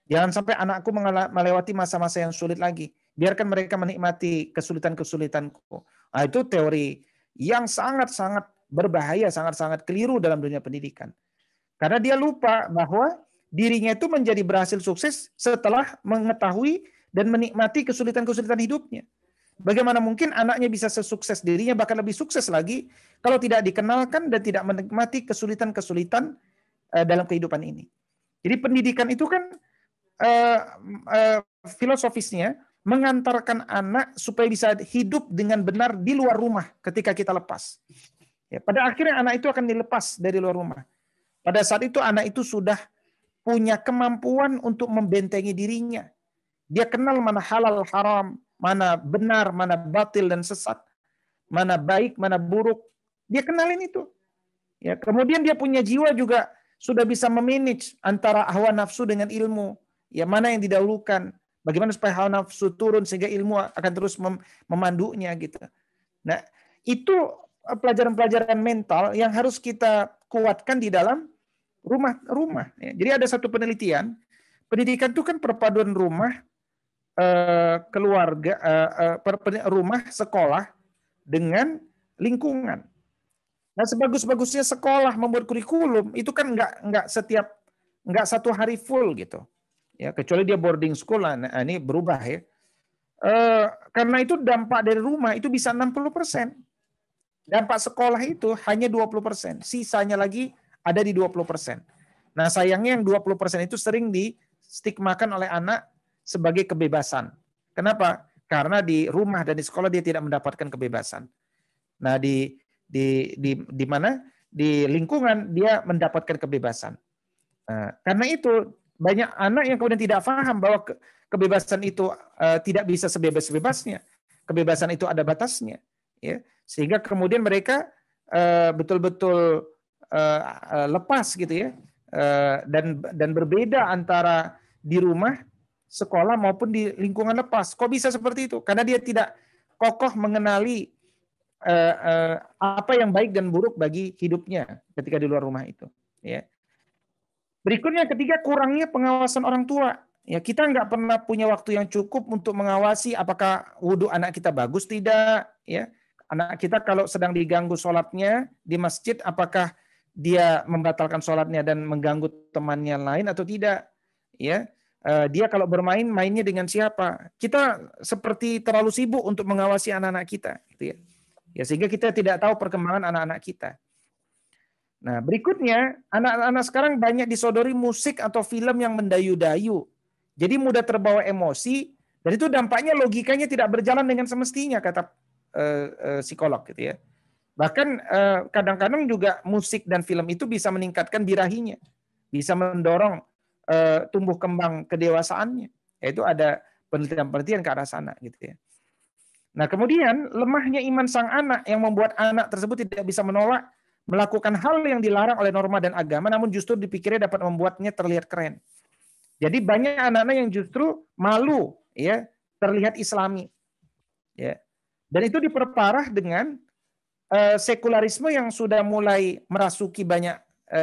jangan sampai anakku melewati masa-masa yang sulit lagi, biarkan mereka menikmati kesulitan-kesulitanku. Nah, itu teori yang sangat-sangat berbahaya, sangat-sangat keliru dalam dunia pendidikan, karena dia lupa bahwa dirinya itu menjadi berhasil sukses setelah mengetahui dan menikmati kesulitan-kesulitan hidupnya. Bagaimana mungkin anaknya bisa sesukses dirinya, bahkan lebih sukses lagi, kalau tidak dikenalkan dan tidak menikmati kesulitan-kesulitan dalam kehidupan ini. Jadi pendidikan itu kan filosofisnya mengantarkan anak supaya bisa hidup dengan benar di luar rumah ketika kita lepas. Ya, pada akhirnya anak itu akan dilepas dari luar rumah. Pada saat itu anak itu sudah punya kemampuan untuk membentengi dirinya. Dia kenal mana halal haram, mana benar, mana batil dan sesat, mana baik, mana buruk. Dia kenalin itu. Ya, kemudian dia punya jiwa juga sudah bisa memanage antara hawa nafsu dengan ilmu. Ya, mana yang didahulukan? Bagaimana supaya hawa nafsu turun sehingga ilmu akan terus memandunya gitu. Nah, itu pelajaran-pelajaran mental yang harus kita kuatkan di dalam rumah. Jadi ada satu penelitian, pendidikan itu kan perpaduan rumah, keluarga, rumah, sekolah dengan lingkungan. Nah, sebagus-bagusnya sekolah membuat kurikulum itu kan nggak satu hari full gitu, ya kecuali dia boarding school. Nah, ini berubah ya. Karena itu dampak dari rumah itu bisa 60%. Dampak sekolah itu hanya 20%. Sisanya lagi ada di 20%. Nah, sayangnya yang 20% itu sering distigmakan oleh anak sebagai kebebasan. Kenapa? Karena di rumah dan di sekolah dia tidak mendapatkan kebebasan. Nah, di mana? Di lingkungan dia mendapatkan kebebasan. Nah, karena itu banyak anak yang kemudian tidak paham bahwa kebebasan itu tidak bisa sebebas-bebasnya. Kebebasan itu ada batasnya, ya. Sehingga kemudian mereka betul-betul lepas gitu ya, dan berbeda antara di rumah, sekolah maupun di lingkungan lepas. Kok bisa seperti itu? Karena dia tidak kokoh mengenali apa yang baik dan buruk bagi hidupnya ketika di luar rumah itu. Ya. Berikutnya ketiga, kurangnya pengawasan orang tua. Ya, kita nggak pernah punya waktu yang cukup untuk mengawasi apakah wudhu anak kita bagus tidak. Ya. Anak kita kalau sedang diganggu sholatnya di masjid, apakah dia membatalkan sholatnya dan mengganggu temannya lain atau tidak? Ya, dia kalau bermain, mainnya dengan siapa? Kita seperti terlalu sibuk untuk mengawasi anak-anak kita, gitu ya. Ya, sehingga kita tidak tahu perkembangan anak-anak kita. Nah, berikutnya, anak-anak sekarang banyak disodori musik atau film yang mendayu-dayu. Jadi mudah terbawa emosi, dan itu dampaknya logikanya tidak berjalan dengan semestinya, kata psikolog gitu ya. Bahkan kadang-kadang juga musik dan film itu bisa meningkatkan birahinya, bisa mendorong tumbuh kembang kedewasaannya. Yaitu ada penelitian-penelitian ke arah sana gitu ya. Nah, kemudian lemahnya iman sang anak yang membuat anak tersebut tidak bisa menolak melakukan hal yang dilarang oleh norma dan agama, namun justru dipikirnya dapat membuatnya terlihat keren. Jadi banyak anak-anak yang justru malu ya terlihat Islami ya. Dan itu diperparah dengan sekularisme yang sudah mulai merasuki banyak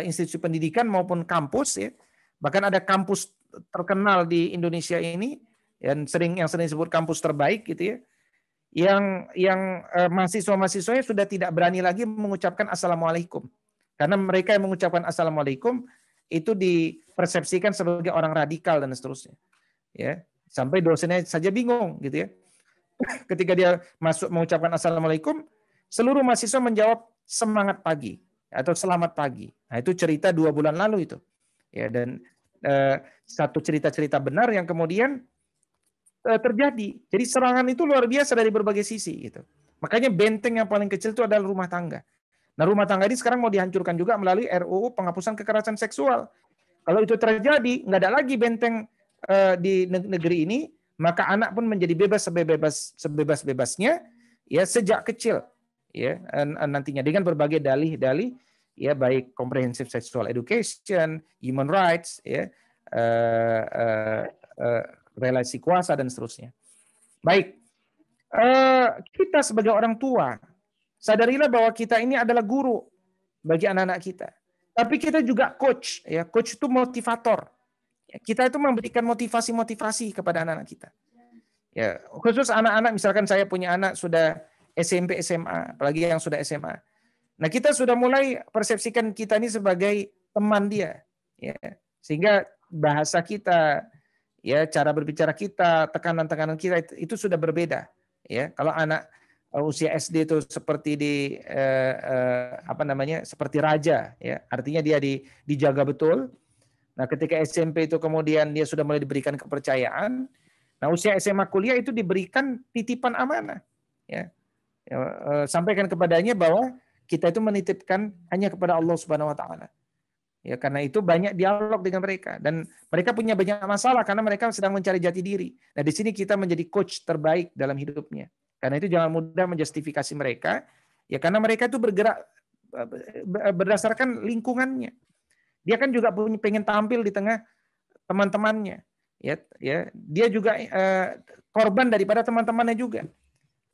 institusi pendidikan maupun kampus ya. Bahkan ada kampus terkenal di Indonesia ini yang sering disebut kampus terbaik gitu ya. Yang mahasiswa-mahasiswanya sudah tidak berani lagi mengucapkan assalamualaikum. Karena mereka yang mengucapkan assalamualaikum itu dipersepsikan sebagai orang radikal dan seterusnya. Ya, sampai dosennya saja bingung gitu ya. Ketika dia masuk mengucapkan assalamualaikum, seluruh mahasiswa menjawab semangat pagi atau selamat pagi. Nah, itu cerita 2 bulan lalu itu. Ya, dan satu cerita-cerita benar yang kemudian terjadi. Jadi serangan itu luar biasa dari berbagai sisi gitu. Makanya benteng yang paling kecil itu adalah rumah tangga. Nah, rumah tangga ini sekarang mau dihancurkan juga melalui RUU penghapusan kekerasan seksual. Kalau itu terjadi, nggak ada lagi benteng di negeri ini, maka anak pun menjadi bebas sebebas-bebasnya ya sejak kecil ya nantinya dengan berbagai dalih-dalih ya baik comprehensive sexual education, human rights ya relasi kuasa dan seterusnya. Baik, kita sebagai orang tua sadarilah bahwa kita ini adalah guru bagi anak-anak kita. Tapi kita juga coach, ya. Coach itu motivator. Kita itu memberikan motivasi-motivasi kepada anak-anak kita. Ya, khusus anak-anak, misalkan saya punya anak sudah SMP, SMA, apalagi yang sudah SMA. Nah, kita sudah mulai persepsikan kita ini sebagai teman dia, ya. Sehingga bahasa kita, ya, cara berbicara kita, tekanan-tekanan kita itu sudah berbeda, ya. Kalau anak usia SD itu seperti seperti raja, ya, artinya dia dijaga betul. Nah, ketika SMP itu kemudian dia sudah mulai diberikan kepercayaan. Nah, usia SMA kuliah itu diberikan titipan amanah, ya. Sampaikan kepadanya bahwa kita itu menitipkan hanya kepada Allah Subhanahu wa taala. Ya, karena itu banyak dialog dengan mereka dan mereka punya banyak masalah karena mereka sedang mencari jati diri. Nah, di sini kita menjadi coach terbaik dalam hidupnya. Karena itu jangan mudah menjustifikasi mereka, ya karena mereka itu bergerak berdasarkan lingkungannya. Dia kan juga pengen tampil di tengah teman-temannya. Ya, dia juga korban daripada teman-temannya juga.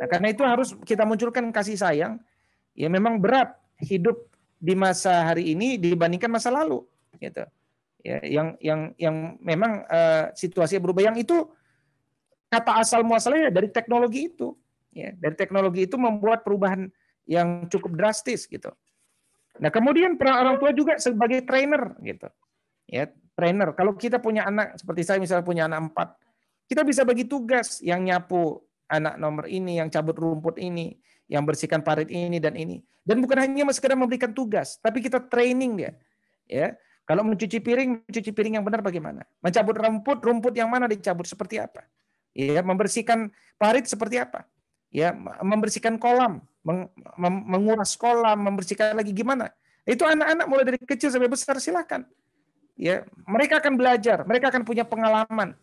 Nah, karena itu harus kita munculkan kasih sayang. Ya memang berat hidup di masa hari ini dibandingkan masa lalu, gitu. Ya, yang memang situasinya berubah. Yang itu kata asal muasalnya dari teknologi itu. Ya, dari teknologi itu membuat perubahan yang cukup drastis, gitu. Nah, kemudian peran orang tua juga sebagai trainer, gitu. Ya, trainer. Kalau kita punya anak seperti saya misalnya punya anak 4, kita bisa bagi tugas yang nyapu anak nomor ini, yang cabut rumput ini, yang bersihkan parit ini dan ini. Dan bukan hanya sekedar memberikan tugas, tapi kita training dia. Ya, kalau mencuci piring yang benar bagaimana? Mencabut rumput yang mana dicabut seperti apa? Ya, membersihkan parit seperti apa? Ya, membersihkan kolam, menguras kolam, membersihkan lagi gimana? Itu anak-anak mulai dari kecil sampai besar silakan. Ya, mereka akan belajar, mereka akan punya pengalaman.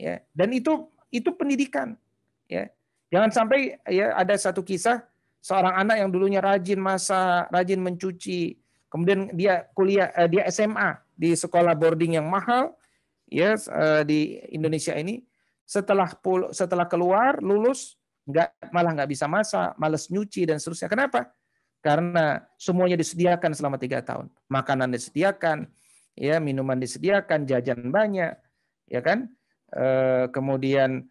Ya, dan itu pendidikan. Ya. Jangan sampai ya ada satu kisah seorang anak yang dulunya rajin masak, rajin mencuci, kemudian dia kuliah dia SMA di sekolah boarding yang mahal ya di Indonesia ini, setelah keluar lulus malah nggak bisa masak, malas nyuci dan seterusnya. Kenapa? Karena semuanya disediakan selama 3 tahun. Makanan disediakan, ya, minuman disediakan, jajan banyak, ya kan? Kemudian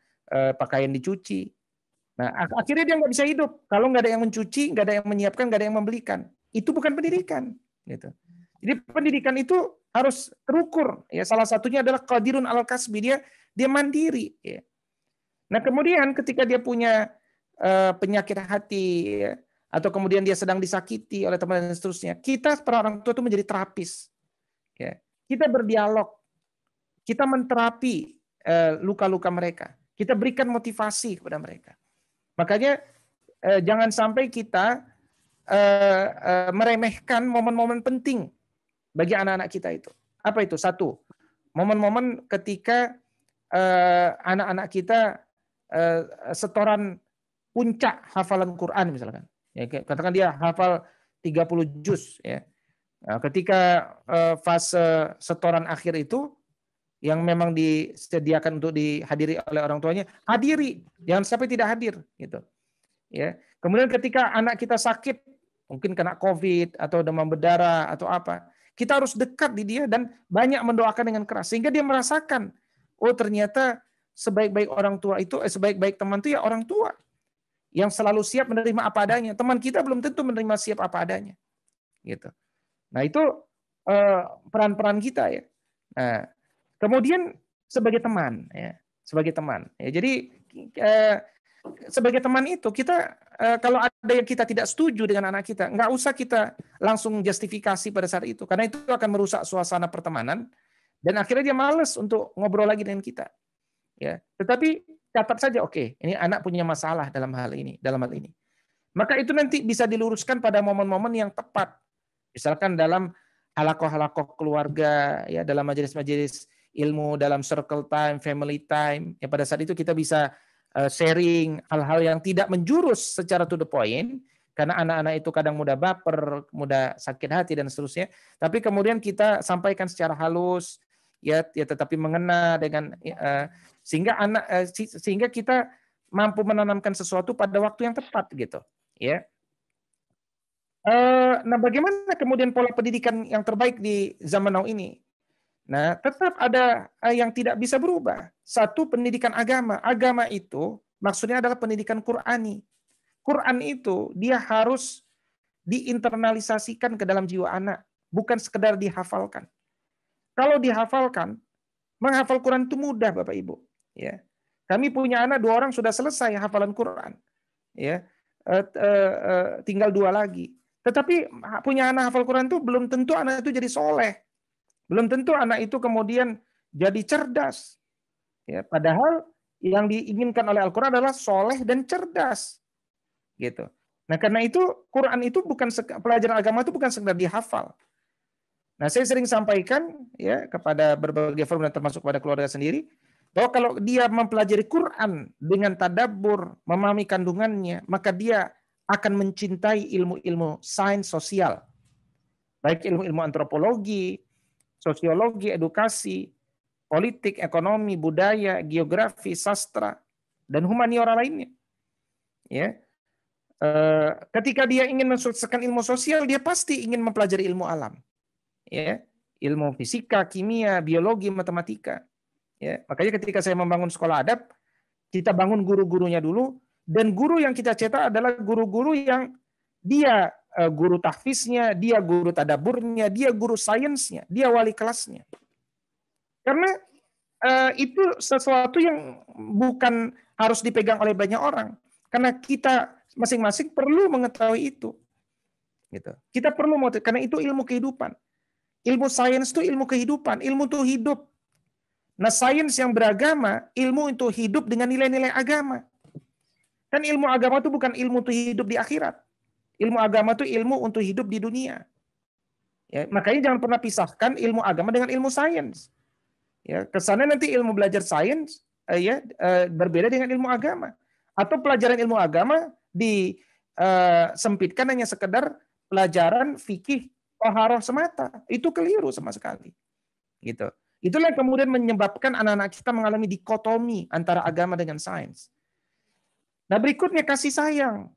pakaian dicuci. Nah, akhirnya dia nggak bisa hidup. Kalau nggak ada yang mencuci, nggak ada yang menyiapkan, nggak ada yang membelikan. Itu bukan pendidikan. Gitu. Jadi pendidikan itu harus terukur. Ya, salah satunya adalah qadirun alal kasbi, dia mandiri. Ya. Nah, kemudian ketika dia punya penyakit hati, ya, atau kemudian dia sedang disakiti oleh teman dan seterusnya, kita para orang tua itu menjadi terapis. Ya. Kita berdialog, kita menterapi luka-luka mereka, kita berikan motivasi kepada mereka. Makanya jangan sampai kita meremehkan momen-momen penting bagi anak-anak kita itu. Apa itu? Satu, momen-momen ketika anak-anak kita setoran puncak hafalan Quran misalkan. Ya, katakan dia hafal 30 juz ya. Nah, ketika fase setoran akhir itu yang memang disediakan untuk dihadiri oleh orang tuanya, hadiri, jangan sampai tidak hadir gitu. Ya. Kemudian ketika anak kita sakit, mungkin kena COVID atau demam berdarah atau apa, kita harus dekat di dia dan banyak mendoakan dengan keras sehingga dia merasakan, oh ternyata sebaik-baik orang tua itu, sebaik-baik teman itu ya orang tua yang selalu siap menerima apa adanya. Teman kita belum tentu menerima siap apa adanya. Gitu. Nah, itu peran-peran kita ya. Nah, kemudian sebagai teman ya, sebagai teman. Ya, jadi sebagai teman itu kita kalau ada yang kita tidak setuju dengan anak kita, nggak usah kita langsung justifikasi pada saat itu, karena itu akan merusak suasana pertemanan dan akhirnya dia malas untuk ngobrol lagi dengan kita. Ya, tetapi catat saja, oke, ini anak punya masalah dalam hal ini. Maka itu nanti bisa diluruskan pada momen-momen yang tepat. Misalkan dalam halakoh-halakoh keluarga, ya dalam majelis-majelis ilmu, dalam circle time, family time, ya pada saat itu kita bisa sharing hal-hal yang tidak menjurus secara to the point, karena anak-anak itu kadang mudah baper, mudah sakit hati dan seterusnya. Tapi kemudian kita sampaikan secara halus, ya tetapi mengena dengan sehingga kita mampu menanamkan sesuatu pada waktu yang tepat gitu, ya. Nah, bagaimana kemudian pola pendidikan yang terbaik di zaman now ini? Nah, tetap ada yang tidak bisa berubah. Satu, pendidikan agama. Agama itu maksudnya adalah pendidikan Qur'ani. Quran itu dia harus diinternalisasikan ke dalam jiwa anak, bukan sekedar dihafalkan. Kalau dihafalkan, menghafal Quran itu mudah, Bapak Ibu. Ya, kami punya anak 2 orang sudah selesai hafalan Quran. Ya, tinggal 2 lagi. Tetapi punya anak hafal Quran itu belum tentu anak itu jadi soleh. Belum tentu anak itu kemudian jadi cerdas. Ya, padahal yang diinginkan oleh Al-Quran adalah soleh dan cerdas. Gitu. Nah, karena itu Quran itu bukan pelajaran agama itu bukan sekedar dihafal. Nah, saya sering sampaikan ya kepada berbagai forum dan termasuk pada keluarga sendiri bahwa kalau dia mempelajari Quran dengan tadabbur, memahami kandungannya, maka dia akan mencintai ilmu-ilmu sains sosial. Baik ilmu-ilmu antropologi, sosiologi, edukasi, politik, ekonomi, budaya, geografi, sastra, dan humaniora lainnya. Ya. Ketika dia ingin mensukseskan ilmu sosial, dia pasti ingin mempelajari ilmu alam. Ya. Ilmu fisika, kimia, biologi, matematika. Ya. Makanya ketika saya membangun sekolah adab, kita bangun guru-gurunya dulu, dan guru yang kita cetak adalah guru-guru yang dia guru tahfiznya, dia guru tadaburnya, dia guru sainsnya, dia wali kelasnya. Karena itu sesuatu yang bukan harus dipegang oleh banyak orang. Karena kita masing-masing perlu mengetahui itu. Gitu. Kita perlu karena itu ilmu kehidupan. Ilmu sains itu ilmu kehidupan, ilmu untuk hidup. Nah, sains yang beragama, ilmu untuk hidup dengan nilai-nilai agama. Kan ilmu agama itu bukan ilmu untuk hidup di akhirat. Ilmu agama itu ilmu untuk hidup di dunia. Ya, makanya jangan pernah pisahkan ilmu agama dengan ilmu sains. Ya, kesannya nanti ilmu belajar sains berbeda dengan ilmu agama. Atau pelajaran ilmu agama disempitkan hanya sekedar pelajaran fikih toharoh semata. Itu keliru sama sekali. Gitu. Itulah yang kemudian menyebabkan anak-anak kita mengalami dikotomi antara agama dengan sains. Nah, berikutnya kasih sayang.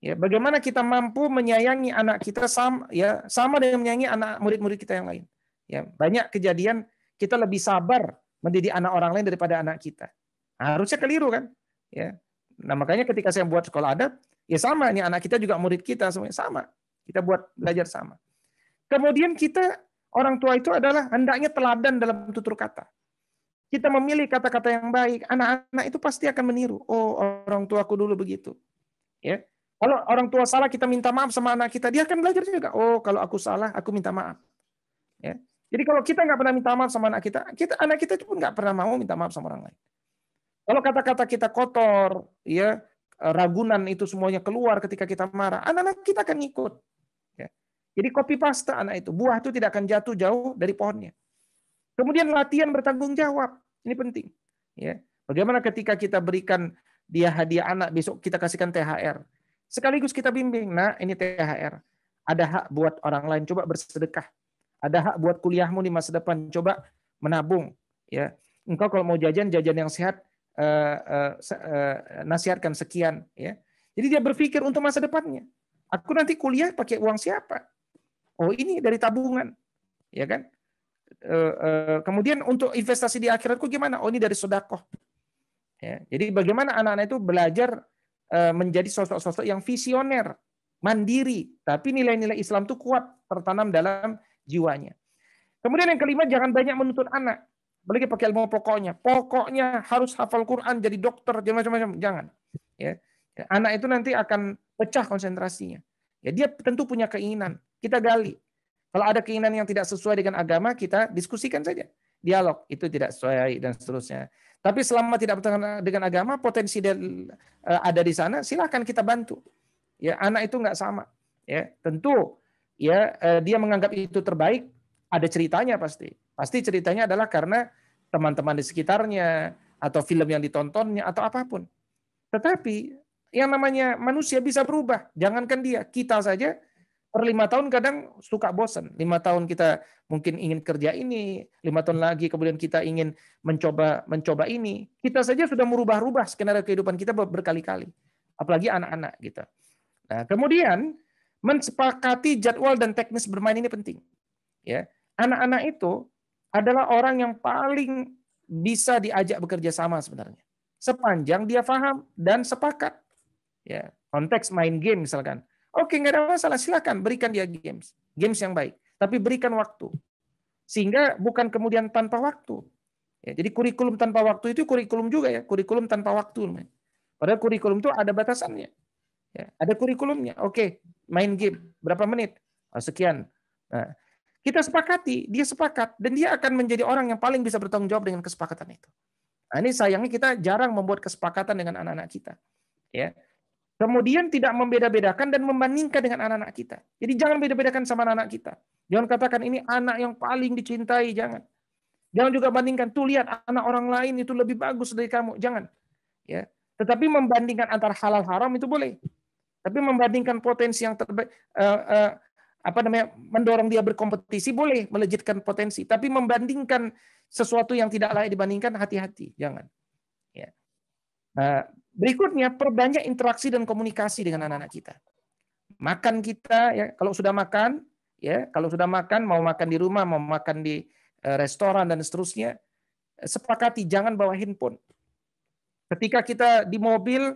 Ya, bagaimana kita mampu menyayangi anak kita sama dengan menyayangi anak murid-murid kita yang lain. Ya, banyak kejadian kita lebih sabar mendidik anak orang lain daripada anak kita. Nah, harusnya keliru kan? Ya. Nah, makanya ketika saya buat sekolah adab, ya sama, ini anak kita juga murid kita semuanya sama. Kita buat belajar sama. Kemudian kita orang tua itu adalah hendaknya teladan dalam tutur kata. Kita memilih kata-kata yang baik, anak-anak itu pasti akan meniru. Oh, orang tuaku dulu begitu. Ya. Kalau orang tua salah, kita minta maaf sama anak kita, dia akan belajar juga. Oh, kalau aku salah, aku minta maaf. Ya. Jadi kalau kita nggak pernah minta maaf sama anak kita anak kita pun nggak pernah mau minta maaf sama orang lain. Kalau kata-kata kita kotor, ya ragunan itu semuanya keluar ketika kita marah, anak-anak kita akan ngikut. Ya. Jadi copy paste anak itu, buah itu tidak akan jatuh jauh dari pohonnya. Kemudian latihan bertanggung jawab, ini penting. Ya. Bagaimana ketika kita berikan dia hadiah anak, besok kita kasihkan THR. Sekaligus kita bimbing, nah ini THR. Ada hak buat orang lain, coba bersedekah. Ada hak buat kuliahmu di masa depan, coba menabung. Ya, engkau kalau mau jajan yang sehat, nasihatkan sekian. Ya, jadi dia berpikir untuk masa depannya. Aku nanti kuliah pakai uang siapa? Oh ini dari tabungan, ya kan? Kemudian untuk investasi di akhiratku gimana? Oh ini dari sedekah. Ya, jadi bagaimana anak-anak itu belajar menjadi sosok-sosok yang visioner, mandiri, tapi nilai-nilai Islam itu kuat tertanam dalam jiwanya. Kemudian yang kelima, jangan banyak menuntut anak. Apalagi pakai ilmu pokoknya. Pokoknya harus hafal Quran, jadi dokter, jangan macam-macam. Jangan. Ya. Anak itu nanti akan pecah konsentrasinya. Ya, dia tentu punya keinginan. Kita gali. Kalau ada keinginan yang tidak sesuai dengan agama, kita diskusikan saja. Dialog, itu tidak sesuai dan seterusnya. Tapi selama tidak bertentangan dengan agama, potensi ada di sana, silakan kita bantu. Ya, anak itu nggak sama. Ya, tentu ya dia menganggap itu terbaik, ada ceritanya pasti. Pasti ceritanya adalah karena teman-teman di sekitarnya atau film yang ditontonnya atau apapun. Tetapi yang namanya manusia bisa berubah. Jangankan dia, kita saja per 5 tahun kadang suka bosan. 5 tahun kita mungkin ingin kerja ini, 5 tahun lagi kemudian kita ingin mencoba ini. Kita saja sudah merubah-rubah skenario kehidupan kita berkali-kali. Apalagi anak-anak kita. Nah, kemudian mensepakati jadwal dan teknis bermain ini penting. Ya, anak-anak itu adalah orang yang paling bisa diajak bekerja sama sebenarnya. Sepanjang dia paham dan sepakat. Ya, konteks main game misalkan. Oke, nggak ada masalah, silakan berikan dia games yang baik, tapi berikan waktu, sehingga bukan kemudian tanpa waktu. Ya, jadi kurikulum tanpa waktu itu kurikulum juga ya, kurikulum tanpa waktu. Padahal kurikulum itu ada batasannya, ya, ada kurikulumnya. Oke, main game berapa menit? Oh, sekian. Nah, kita sepakati, dia sepakat, dan dia akan menjadi orang yang paling bisa bertanggung jawab dengan kesepakatan itu. Nah, ini sayangnya kita jarang membuat kesepakatan dengan anak-anak kita. Ya. Kemudian tidak membeda-bedakan dan membandingkan dengan anak-anak kita. Jadi jangan beda-bedakan sama anak-anak kita. Jangan katakan ini anak yang paling dicintai, jangan. Jangan juga bandingkan, tuh lihat anak orang lain itu lebih bagus dari kamu, jangan. Ya. Tetapi membandingkan antara halal haram itu boleh. Tapi membandingkan potensi yang terbaik, mendorong dia berkompetisi boleh, melejitkan potensi. Tapi membandingkan sesuatu yang tidak layak dibandingkan, hati-hati, jangan. Ya. Berikutnya, perbanyak interaksi dan komunikasi dengan anak-anak kita. Makan kita, ya, kalau sudah makan, mau makan di rumah, mau makan di restoran dan seterusnya, sepakati jangan bawa handphone. Ketika kita di mobil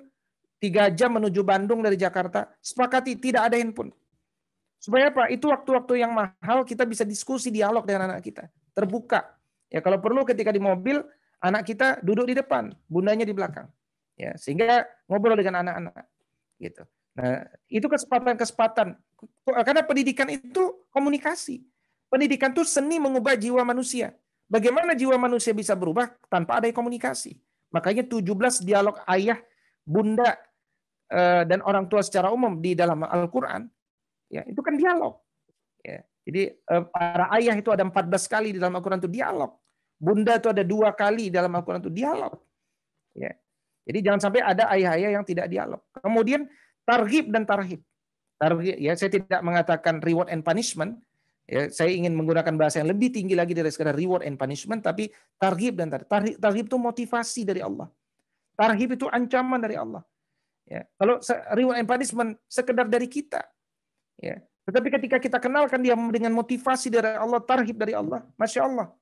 3 jam menuju Bandung dari Jakarta, sepakati tidak ada handphone. Supaya apa? Itu waktu-waktu yang mahal kita bisa diskusi, dialog dengan anak kita, terbuka. Ya, kalau perlu ketika di mobil, anak kita duduk di depan, bundanya di belakang. Ya, sehingga ngobrol dengan anak-anak gitu. Nah, itu kesempatan. Karena pendidikan itu komunikasi. Pendidikan itu seni mengubah jiwa manusia. Bagaimana jiwa manusia bisa berubah tanpa ada komunikasi? Makanya 17 dialog ayah, bunda, dan orang tua secara umum di dalam Al-Qur'an, ya, itu kan dialog. Ya, jadi para ayah itu ada 14 kali di dalam Al-Qur'an itu dialog. Bunda itu ada 2 kali dalam Al-Qur'an itu dialog. Ya. Jadi jangan sampai ada ayah-ayah yang tidak dialog. Kemudian targhib dan tarhib. Targhib, ya, saya tidak mengatakan reward and punishment. Ya, saya ingin menggunakan bahasa yang lebih tinggi lagi dari sekedar reward and punishment, tapi targhib dan tarhib. Targhib itu motivasi dari Allah. Tarhib itu ancaman dari Allah. Ya, kalau reward and punishment sekedar dari kita. Ya, tetapi ketika kita kenalkan dia dengan motivasi dari Allah, tarhib dari Allah, Masya Allah.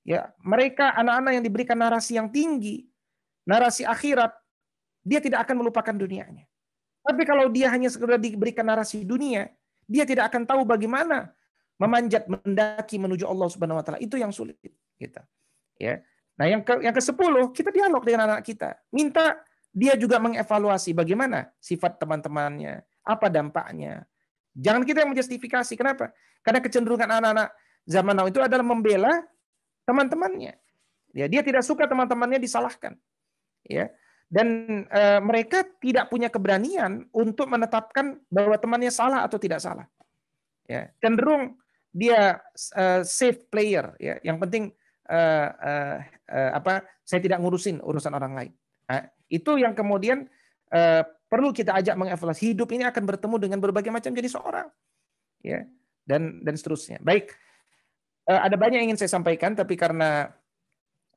Ya, mereka anak-anak yang diberikan narasi yang tinggi, narasi akhirat, dia tidak akan melupakan dunianya. Tapi kalau dia hanya sekedar diberikan narasi dunia, dia tidak akan tahu bagaimana memanjat, mendaki menuju Allah Subhanahu wa taala. Itu yang sulit kita. Ya. Nah, yang ke-10, kita dialog dengan anak kita. Minta dia juga mengevaluasi bagaimana sifat teman-temannya, apa dampaknya. Jangan kita yang menjustifikasi. Kenapa? Karena kecenderungan anak-anak zaman now itu adalah membela teman-temannya. Ya, dia tidak suka teman-temannya disalahkan. Ya, dan mereka tidak punya keberanian untuk menetapkan bahwa temannya salah atau tidak salah. Ya, cenderung dia safe player. Ya, yang penting saya tidak ngurusin urusan orang lain. Nah, itu yang kemudian perlu kita ajak mengevaluasi. Hidup ini akan bertemu dengan berbagai macam jenis orang, ya, dan seterusnya. Baik, ada banyak yang ingin saya sampaikan, tapi karena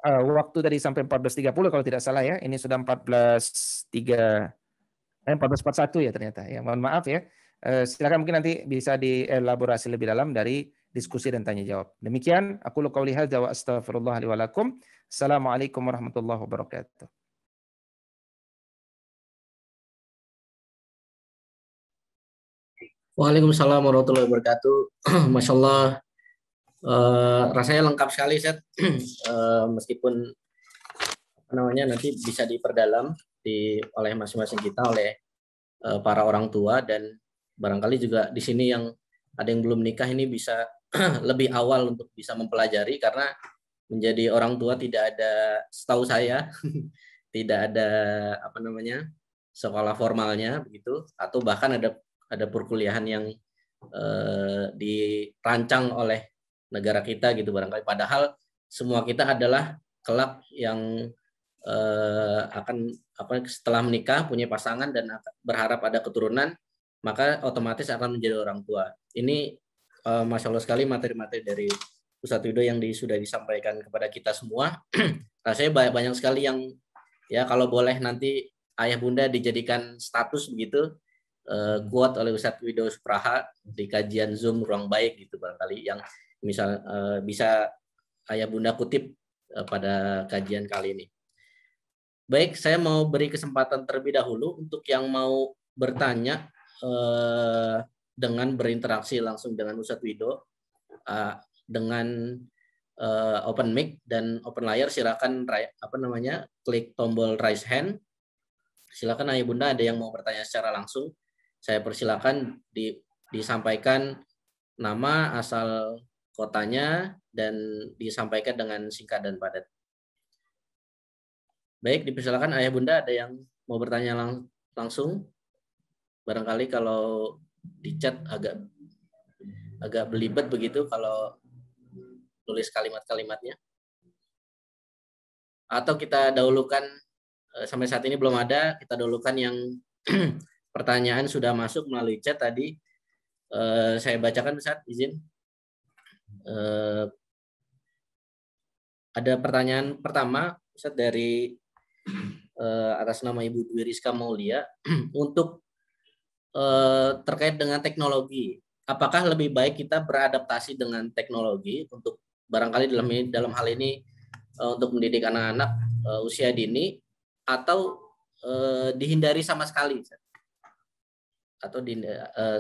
waktu tadi sampai 14.30 kalau tidak salah ya, ini sudah 14.41 ya ternyata. Ya, mohon maaf ya. Silakan mungkin nanti bisa dielaborasi lebih dalam dari diskusi dan tanya jawab. Demikian aku qouli hadza wa astaghfirullah li wa lakum. Assalamualaikum warahmatullahi wabarakatuh. Waalaikumsalam warahmatullahi wabarakatuh. Masya Allah, rasanya lengkap sekali, Set. Meskipun nanti bisa diperdalam oleh masing-masing kita, oleh para orang tua, dan barangkali juga di sini yang ada yang belum nikah ini bisa lebih awal untuk bisa mempelajari, karena menjadi orang tua tidak ada, setahu saya, tidak ada sekolah formalnya begitu, atau bahkan ada perkuliahan yang dirancang oleh negara kita gitu barangkali. Padahal semua kita adalah kelak yang akan setelah menikah punya pasangan dan berharap ada keturunan, maka otomatis akan menjadi orang tua. Ini Masya Allah sekali materi-materi dari Ustadz Wido yang sudah disampaikan kepada kita semua. Rasanya banyak sekali yang ya kalau boleh nanti ayah bunda dijadikan status begitu, quote oleh Ustadz Wido Supraha di kajian Zoom Ruang Baik gitu barangkali, yang misal bisa ayah bunda kutip pada kajian kali ini. Baik, saya mau beri kesempatan terlebih dahulu untuk yang mau bertanya dengan berinteraksi langsung dengan Ustadz Wido dengan open mic dan open layar. Silakan klik tombol raise hand. Silakan ayah bunda ada yang mau bertanya secara langsung. Saya persilakan disampaikan nama, asal kotanya, dan disampaikan dengan singkat dan padat. Baik, dipersilakan ayah bunda ada yang mau bertanya langsung. Barangkali kalau di chat agak belibet begitu kalau tulis kalimat-kalimatnya. Atau kita dahulukan, sampai saat ini belum ada, kita dahulukan yang pertanyaan sudah masuk melalui chat tadi. Saya bacakan, Ustaz, izin. Ada pertanyaan pertama, Ustaz, dari atas nama Ibu Dwi Rizka Maulia. Untuk terkait dengan teknologi, apakah lebih baik kita beradaptasi dengan teknologi untuk barangkali dalam hal ini untuk mendidik anak-anak usia dini, atau dihindari sama sekali? Atau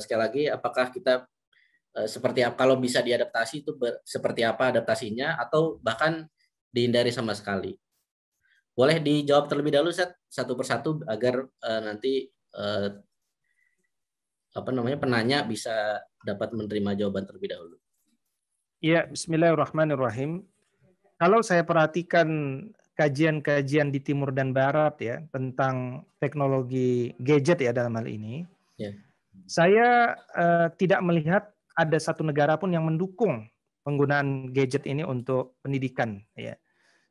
sekali lagi, apakah kita seperti apa, kalau bisa diadaptasi itu seperti apa adaptasinya, atau bahkan dihindari sama sekali? Boleh dijawab terlebih dahulu, satu persatu, agar nanti penanya bisa dapat menerima jawaban terlebih dahulu. Ya, bismillahirrahmanirrahim. Kalau saya perhatikan kajian-kajian di timur dan barat ya tentang teknologi gadget ya dalam hal ini, saya tidak melihat ada satu negara pun yang mendukung penggunaan gadget ini untuk pendidikan ya.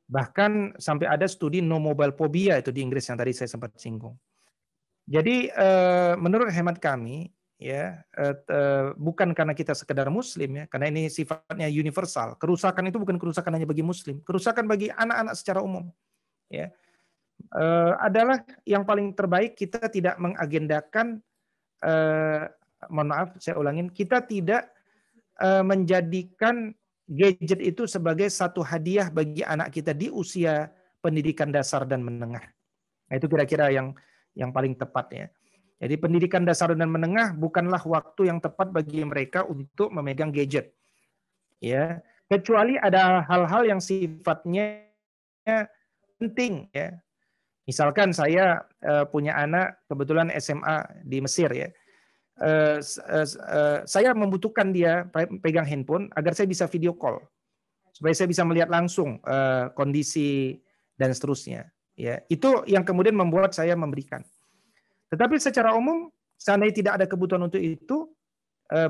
Bahkan sampai ada studi no mobile phobia itu di Inggris yang tadi saya sempat singgung. Jadi menurut hemat kami ya, bukan karena kita sekedar muslim ya, karena ini sifatnya universal. Kerusakan itu bukan kerusakan hanya bagi muslim, kerusakan bagi anak-anak secara umum ya. Adalah yang paling terbaik kita tidak mengagendakan, mohon maaf saya ulangin, kita tidak menjadikan gadget itu sebagai satu hadiah bagi anak kita di usia pendidikan dasar dan menengah. Nah, itu kira-kira yang paling tepat ya. Jadi pendidikan dasar dan menengah bukanlah waktu yang tepat bagi mereka untuk memegang gadget. Ya, kecuali ada hal-hal yang sifatnya penting ya. Misalkan saya punya anak kebetulan SMA di Mesir ya. Saya membutuhkan dia pegang handphone agar saya bisa video call supaya saya bisa melihat langsung kondisi dan seterusnya ya. Itu yang kemudian membuat saya memberikan. Tetapi secara umum seandainya tidak ada kebutuhan untuk itu,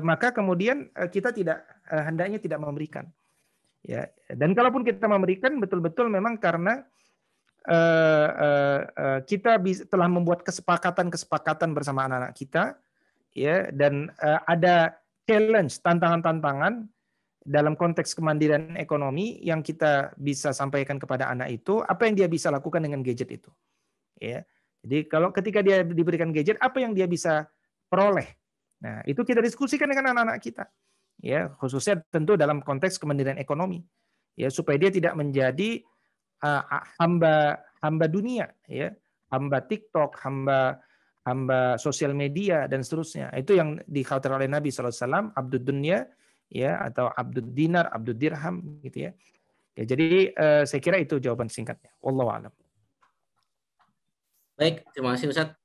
maka kemudian kita hendaknya tidak memberikan Ya, dan kalaupun kita memberikan betul-betul memang karena kita telah membuat kesepakatan bersama anak-anak kita, ya, dan ada challenge, tantangan-tantangan dalam konteks kemandirian ekonomi yang kita bisa sampaikan kepada anak itu, apa yang dia bisa lakukan dengan gadget itu. Ya. Jadi kalau ketika dia diberikan gadget, apa yang dia bisa peroleh. Nah, itu kita diskusikan dengan anak-anak kita. Ya, khususnya tentu dalam konteks kemandirian ekonomi. Ya, supaya dia tidak menjadi hamba dunia, ya, hamba TikTok, hamba sosial media dan seterusnya. Itu yang dikhawatirkan oleh Nabi SAW, abdud dunya, ya, atau abdud dinar, abdud dirham, gitu ya. Ya, jadi saya kira itu jawaban singkatnya. Wallahu a'lam. Baik, terima kasih Ustadz.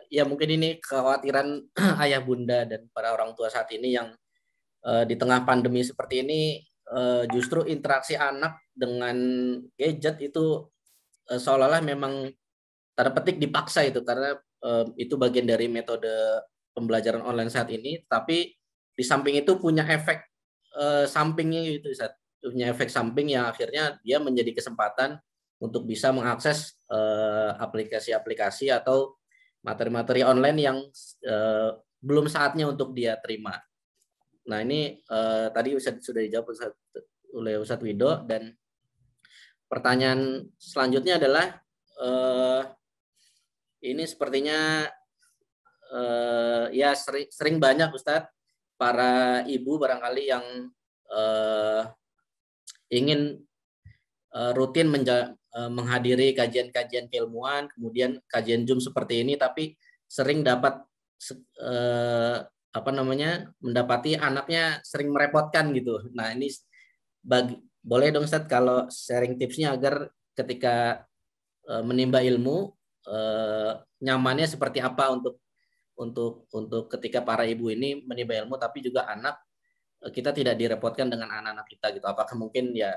Ya mungkin ini kekhawatiran ayah bunda dan para orang tua saat ini yang di tengah pandemi seperti ini justru interaksi anak dengan gadget itu seolah-olah memang tanda petik dipaksa itu, karena itu bagian dari metode pembelajaran online saat ini. Tapi di samping itu punya efek sampingnya gitu, punya efek samping yang akhirnya dia menjadi kesempatan untuk bisa mengakses aplikasi-aplikasi atau materi-materi online yang belum saatnya untuk dia terima. Nah ini tadi sudah dijawab oleh Ustadz Wido, dan pertanyaan selanjutnya adalah ini sepertinya ya sering banyak Ustadz para ibu barangkali yang ingin rutin menghadiri kajian-kajian keilmuan, kemudian kajian Zoom seperti ini, tapi sering dapat mendapati anaknya sering merepotkan gitu. Nah ini boleh dong Ustadz kalau sharing tipsnya agar ketika menimba ilmu nyamannya seperti apa untuk ketika para ibu ini menimba ilmu, tapi juga anak kita tidak direpotkan dengan anak-anak kita gitu. Apakah mungkin ya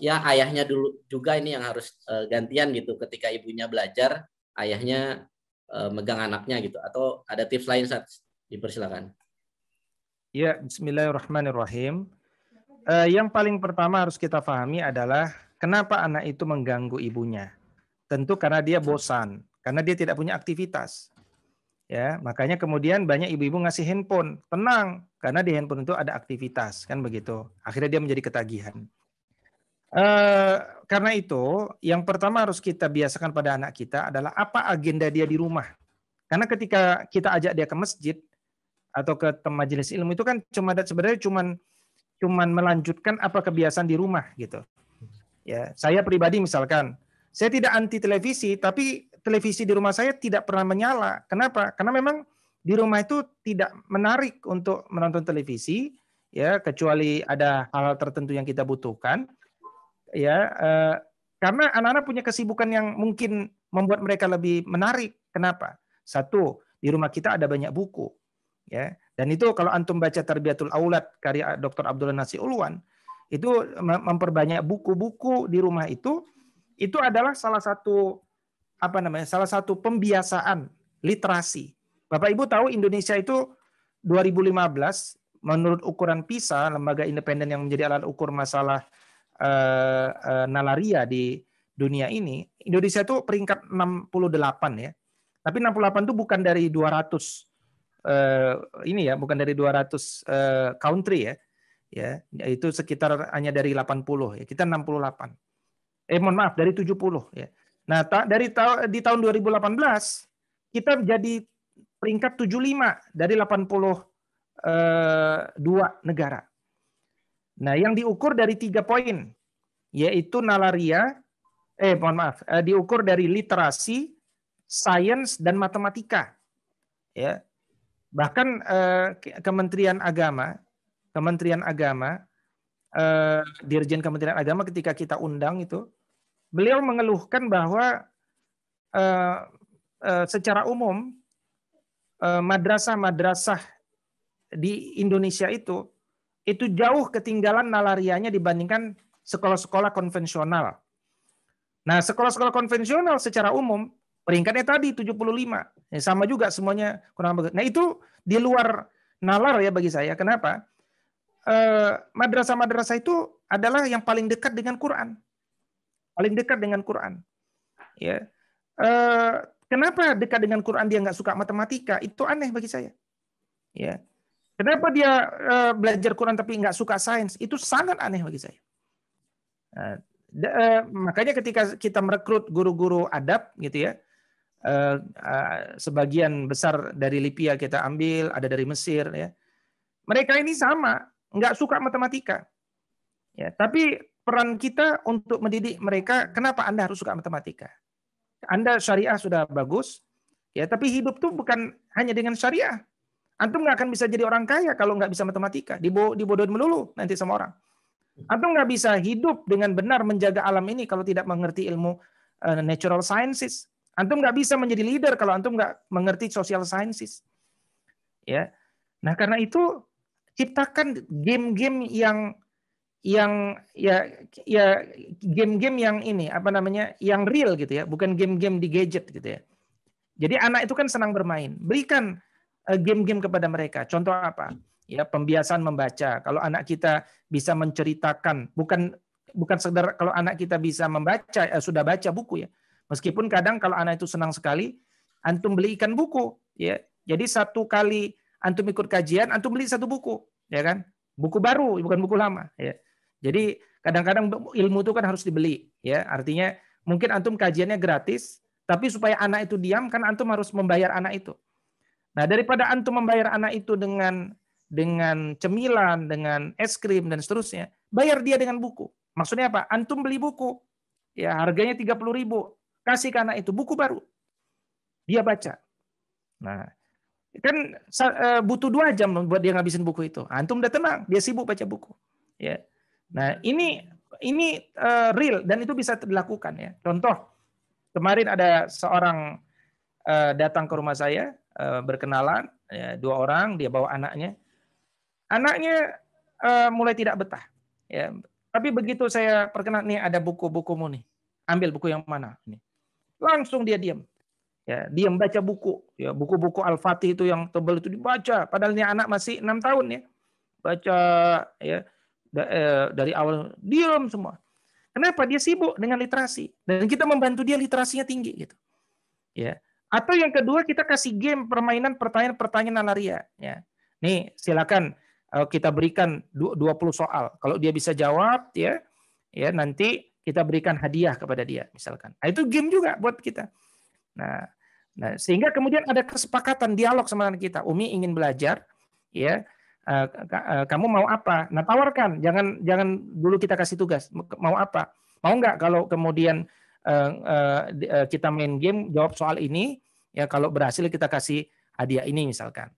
ayahnya dulu juga ini yang harus gantian gitu, ketika ibunya belajar ayahnya megang anaknya gitu, atau ada tips lain Ustadz? Dipersilakan. Ya, bismillahirrahmanirrahim. Yang paling pertama harus kita pahami adalah kenapa anak itu mengganggu ibunya. Tentu karena dia bosan, karena dia tidak punya aktivitas. Ya, makanya kemudian banyak ibu-ibu ngasih handphone. Tenang, karena di handphone itu ada aktivitas, kan begitu. Akhirnya dia menjadi ketagihan. Karena itu, yang pertama harus kita biasakan pada anak kita adalah apa agenda dia di rumah. Karena ketika kita ajak dia ke masjid atau ke majelis ilmu itu kan sebenarnya cuman melanjutkan apa kebiasaan di rumah gitu. Ya, saya pribadi misalkan, saya tidak anti televisi, tapi televisi di rumah saya tidak pernah menyala. Kenapa? Karena memang di rumah itu tidak menarik untuk menonton televisi, ya, kecuali ada hal-hal tertentu yang kita butuhkan. Ya, karena anak-anak punya kesibukan yang mungkin membuat mereka lebih menarik. Kenapa? Satu, di rumah kita ada banyak buku, ya. Dan itu kalau antum baca Tarbiyatul Aulad karya Dr. Abdullah Nasir Ulwan, itu memperbanyak buku-buku di rumah itu adalah salah satu salah satu pembiasaan literasi. Bapak Ibu tahu Indonesia itu 2015 menurut ukuran PISA, lembaga independen yang menjadi alat ukur masalah nalaria di dunia ini, Indonesia itu peringkat 68 ya. Tapi 68 itu bukan dari 200 bukan dari 200 country ya. Ya, itu sekitar hanya dari 80 ya. Kita 68. Mohon maaf, dari 70 ya. Nah, di tahun 2018 kita jadi peringkat 75 dari 82 negara. Nah, yang diukur dari 3 poin, yaitu diukur dari literasi, sains, dan matematika. Ya. Bahkan Kementerian Agama, Dirjen Kementerian Agama ketika kita undang itu, beliau mengeluhkan bahwa secara umum madrasah-madrasah di Indonesia itu jauh ketinggalan nalarianya dibandingkan sekolah-sekolah konvensional. Nah, sekolah-sekolah konvensional secara umum peringkatnya tadi 75. Ya, sama juga semuanya kurang bagus. Nah, itu di luar nalar ya bagi saya. Kenapa? madrasah-madrasah itu adalah yang paling dekat dengan Quran. Paling dekat dengan Quran. Ya. Kenapa dekat dengan Quran dia nggak suka matematika? Itu aneh bagi saya. Ya. Kenapa dia belajar Quran tapi nggak suka sains? Itu sangat aneh bagi saya. Makanya ketika kita merekrut guru-guru adab gitu ya, sebagian besar dari Libya kita ambil, ada dari Mesir ya. Mereka ini sama, nggak suka matematika. Ya, tapi peran kita untuk mendidik mereka, kenapa Anda harus suka matematika? Anda syariah sudah bagus, ya, tapi hidup tuh bukan hanya dengan syariah. Antum nggak akan bisa jadi orang kaya kalau nggak bisa matematika. Dibodohin melulu nanti sama orang. Antum nggak bisa hidup dengan benar menjaga alam ini kalau tidak mengerti ilmu natural sciences. Antum nggak bisa menjadi leader kalau antum nggak mengerti social sciences. Ya, nah karena itu ciptakan game-game yang game-game yang ini apa namanya yang real gitu ya, bukan game-game di gadget gitu ya. Jadi anak itu kan senang bermain, berikan game-game kepada mereka. Contoh apa? Ya, pembiasaan membaca. Kalau anak kita bisa menceritakan, bukan sekedar kalau anak kita bisa membaca, sudah baca buku ya. Meskipun kadang kalau anak itu senang sekali, antum belikan buku ya. Jadi satu kali antum ikut kajian, antum beli satu buku, ya kan? Buku baru, bukan buku lama ya. Jadi kadang-kadang ilmu itu kan harus dibeli, ya. Artinya mungkin antum kajiannya gratis, tapi supaya anak itu diam kan antum harus membayar anak itu. Nah, daripada antum membayar anak itu dengan cemilan, dengan es krim dan seterusnya, bayar dia dengan buku. Maksudnya apa? Antum beli buku, ya harganya 30.000, kasih ke anak itu buku baru, dia baca. Nah, kan butuh 2 jam buat dia ngabisin buku itu. Antum udah tenang, dia sibuk baca buku. Ya. Nah, ini real dan itu bisa dilakukan ya. Contoh, kemarin ada seorang datang ke rumah saya, berkenalan, ya, 2 orang, dia bawa anaknya. Anaknya mulai tidak betah. Ya. Tapi begitu saya perkenalan, nih ada buku-bukumu nih. Ambil buku yang mana? Ini. Langsung dia diam. Ya, diam baca buku. Ya, buku-buku Al-Fatih itu yang tebal itu dibaca. Padahal ini anak masih 6 tahun ya. Baca ya dari awal diam semua. Kenapa? Dia sibuk dengan literasi dan kita membantu dia literasinya tinggi gitu. Ya. Atau yang kedua kita kasih game permainan pertanyaan alaria ya. Nih, silakan kita berikan 20 soal. Kalau dia bisa jawab ya nanti kita berikan hadiah kepada dia misalkan. Nah, itu game juga buat kita. Nah, sehingga kemudian ada kesepakatan dialog sama anak kita. Umi ingin belajar ya. Kamu mau apa? Nah, tawarkan, jangan dulu kita kasih tugas. Mau apa? Mau nggak kalau kemudian kita main game jawab soal ini, ya kalau berhasil kita kasih hadiah ini misalkan.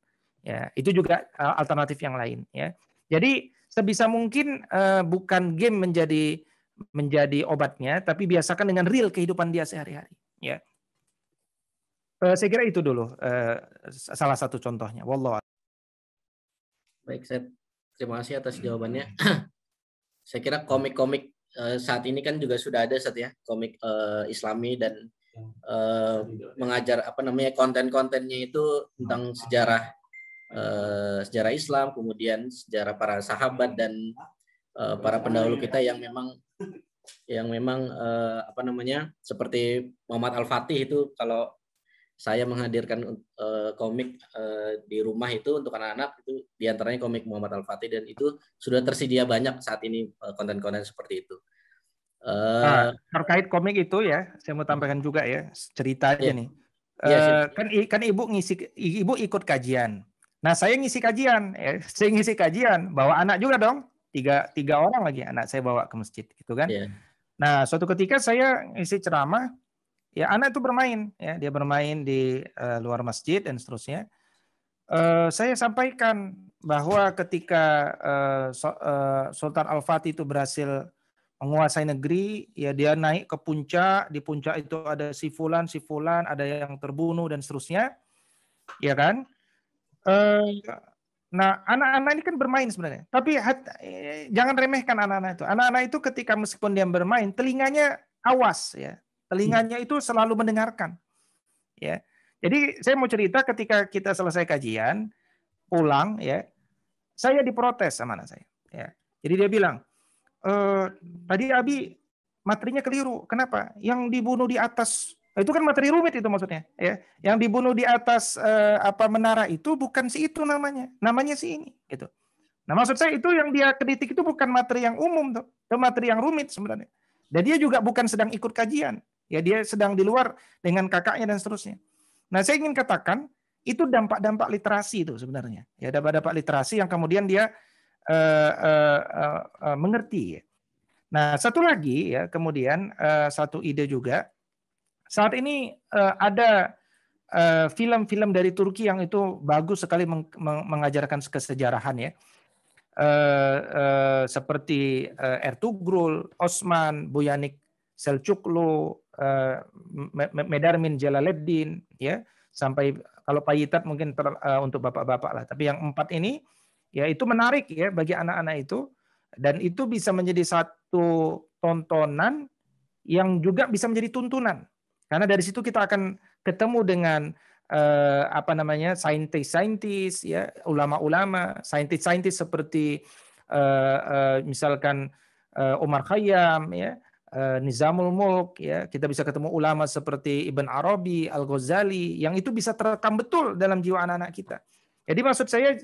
Ya, itu juga alternatif yang lain ya. Jadi sebisa mungkin bukan game menjadi obatnya, tapi biasakan dengan real kehidupan dia sehari-hari. Ya. Saya kira itu dulu salah satu contohnya. Wallah. Baik, terima kasih atas jawabannya. Saya kira komik-komik saat ini kan juga sudah ada ya, komik Islami dan mengajar apa namanya konten-kontennya itu tentang sejarah Islam, kemudian sejarah para sahabat dan para pendahulu kita yang memang apa namanya seperti Muhammad Al-Fatih itu. Kalau saya menghadirkan komik di rumah itu untuk anak-anak, itu diantaranya komik Muhammad Al-Fatih, dan itu sudah tersedia banyak saat ini konten-konten seperti itu. Terkait komik itu ya, saya mau tambahkan juga ya, cerita aja nih. Kan ibu ikut kajian. Nah, saya ngisi kajian, saya ngisi kajian, bawa anak juga dong, tiga orang lagi anak saya bawa ke masjid, gitu kan. Nah, suatu ketika saya ngisi ceramah. Ya, anak itu bermain, ya dia bermain di luar masjid dan seterusnya. Saya sampaikan bahwa ketika Sultan Al-Fatih itu berhasil menguasai negeri, ya dia naik ke puncak, di puncak itu ada si fulan, ada yang terbunuh dan seterusnya, ya kan? Nah, anak-anak ini kan bermain sebenarnya, tapi jangan remehkan anak-anak itu. Anak-anak itu ketika meskipun dia bermain, telinganya awas, ya. Telinganya itu selalu mendengarkan. Ya. Jadi saya mau cerita ketika kita selesai kajian, pulang ya, saya diprotes sama anak saya. Ya. Jadi dia bilang, tadi Abi materinya keliru. Kenapa? Yang dibunuh di atas itu kan materi rumit itu maksudnya, ya. Yang dibunuh di atas menara itu bukan si itu namanya si ini, gitu. Nah maksud saya itu yang dia kritik itu bukan materi yang umum tuh, itu materi yang rumit sebenarnya. Dan dia juga bukan sedang ikut kajian, ya dia sedang di luar dengan kakaknya dan seterusnya. Nah saya ingin katakan itu dampak-dampak literasi itu sebenarnya, ya dampak-dampak literasi yang kemudian dia mengerti. Ya. Nah satu lagi ya kemudian satu ide juga. Saat ini ada film-film dari Turki yang itu bagus sekali mengajarkan kesejarahan ya. Seperti Ertugrul, Osman, Boyanik Selçuklu, Medarmin Celaleddin ya, sampai kalau Payitat mungkin untuk bapak-bapak lah. Tapi yang 4 ini ya itu menarik ya bagi anak-anak itu, dan itu bisa menjadi satu tontonan yang juga bisa menjadi tuntunan. Karena dari situ kita akan ketemu dengan saintis-saintis ya, ulama-ulama, saintis-saintis seperti misalkan Omar Khayyam ya, Nizamul Mulk ya, kita bisa ketemu ulama seperti Ibn Arabi, Al-Ghazali yang itu bisa terekam betul dalam jiwa anak-anak kita. Jadi maksud saya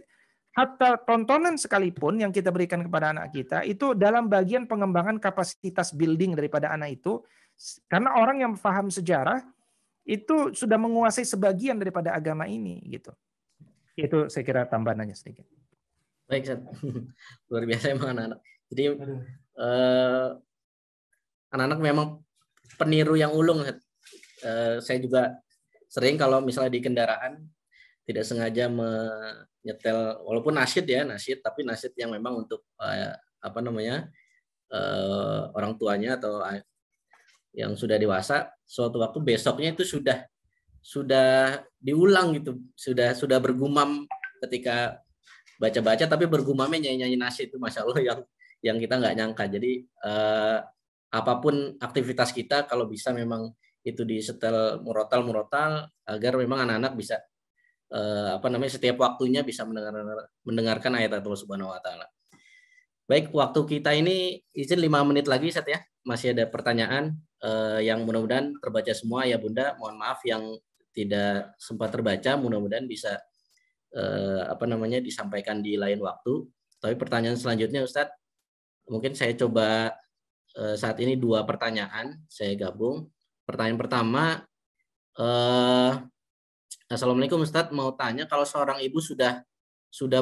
hatta tontonan sekalipun yang kita berikan kepada anak kita itu dalam bagian pengembangan kapasitas building daripada anak itu, karena orang yang paham sejarah itu sudah menguasai sebagian daripada agama ini gitu. Itu saya kira tambahannya sedikit. Baik, Seth. Luar biasa emang anak-anak. Jadi anak-anak memang peniru yang ulung. Saya juga sering kalau misalnya di kendaraan tidak sengaja menyetel, walaupun nasyid ya, tapi nasyid yang memang untuk orang tuanya atau yang sudah dewasa, suatu waktu besoknya itu sudah diulang gitu, sudah bergumam ketika baca-baca, tapi bergumamnya nyanyi-nyanyi nasyid itu, masya Allah, yang kita nggak nyangka. Jadi apapun aktivitas kita kalau bisa memang itu disetel murotal agar memang anak-anak bisa setiap waktunya bisa mendengarkan ayat Allah Subhanahu wa taala. Baik, waktu kita ini izin 5 menit lagi, Seth ya. Masih ada pertanyaan yang mudah-mudahan terbaca semua ya Bunda. Mohon maaf yang tidak sempat terbaca, mudah-mudahan bisa disampaikan di lain waktu. Tapi pertanyaan selanjutnya Ustadz, mungkin saya coba saat ini 2 pertanyaan saya gabung. Pertanyaan pertama, Assalamualaikum Ustadz, mau tanya kalau seorang ibu sudah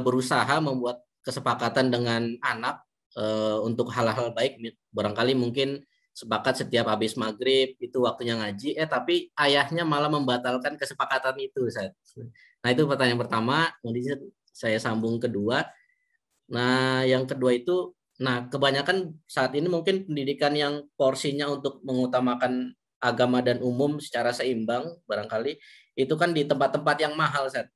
berusaha membuat kesepakatan dengan anak untuk hal-hal baik, barangkali mungkin sepakat setiap habis maghrib itu waktunya ngaji, tapi ayahnya malah membatalkan kesepakatan itu, Ustadz. Nah itu pertanyaan pertama, kemudian saya sambung kedua. Nah yang kedua itu, kebanyakan saat ini mungkin pendidikan yang porsinya untuk mengutamakan agama dan umum secara seimbang, barangkali itu kan di tempat-tempat yang mahal, Ustadz,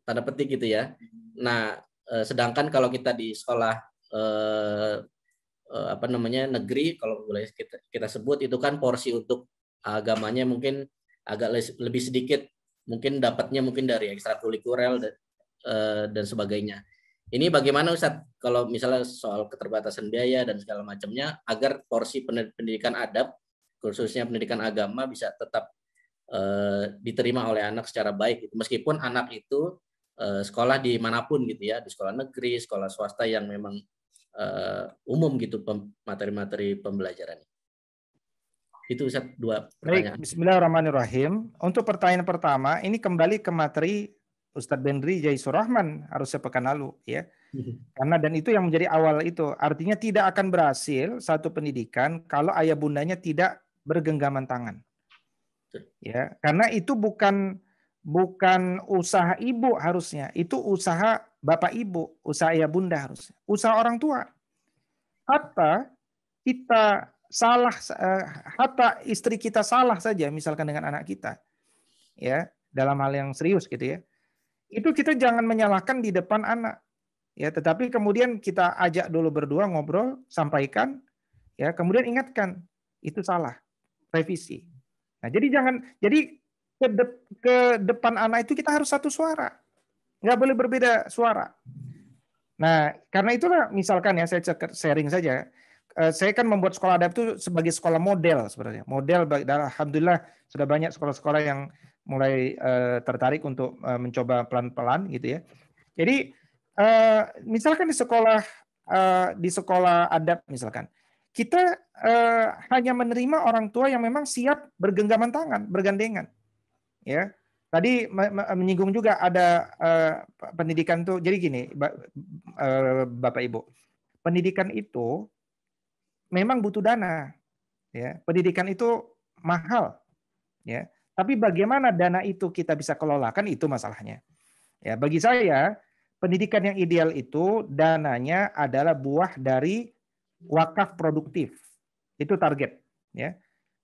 tanda petik gitu ya. Nah sedangkan kalau kita di sekolah negeri, kalau boleh kita sebut, itu kan porsi untuk agamanya mungkin agak lebih sedikit, mungkin dapatnya mungkin dari ekstrakurikuler dan sebagainya. Ini bagaimana Ustadz kalau misalnya soal keterbatasan biaya dan segala macamnya, agar porsi pendidikan adab khususnya pendidikan agama bisa tetap diterima oleh anak secara baik, meskipun anak itu sekolah dimanapun gitu ya, di sekolah negeri, sekolah swasta yang memang umum gitu materi-materi pembelajaran. Itu Ustaz 2 pertanyaan. Baik, bismillahirrahmanirrahim. Untuk pertanyaan pertama, ini kembali ke materi Ustadz Benri Jaisur Rahman harusnya pekan lalu ya. Karena dan itu yang menjadi awal itu. Artinya tidak akan berhasil satu pendidikan kalau ayah bundanya tidak bergenggaman tangan. Ya, karena itu bukan usaha ibu harusnya, itu usaha bapak ibu, usaha ayah bunda harusnya, usaha orang tua. Hatta kita salah, hatta istri kita salah saja, misalkan dengan anak kita, ya dalam hal yang serius gitu ya, itu kita jangan menyalahkan di depan anak, ya, tetapi kemudian kita ajak dulu berdua ngobrol, sampaikan, ya, kemudian ingatkan itu salah, revisi. Nah, jadi ke depan anak itu kita harus satu suara, nggak boleh berbeda suara. Nah, karena itulah misalkan ya saya sharing saja. Saya kan membuat sekolah adab itu sebagai sekolah model sebenarnya. Model, dan alhamdulillah sudah banyak sekolah-sekolah yang mulai tertarik untuk mencoba pelan-pelan gitu ya. Jadi misalkan di sekolah adab misalkan kita hanya menerima orang tua yang memang siap bergenggaman tangan, bergandengan, ya. Tadi menyinggung juga ada pendidikan tuh. Jadi gini, Bapak Ibu, pendidikan itu memang butuh dana, ya. Pendidikan itu mahal, ya. Tapi bagaimana dana itu kita bisa kelolakan itu masalahnya. Ya, bagi saya pendidikan yang ideal itu dananya adalah buah dari wakaf produktif. Itu target, ya.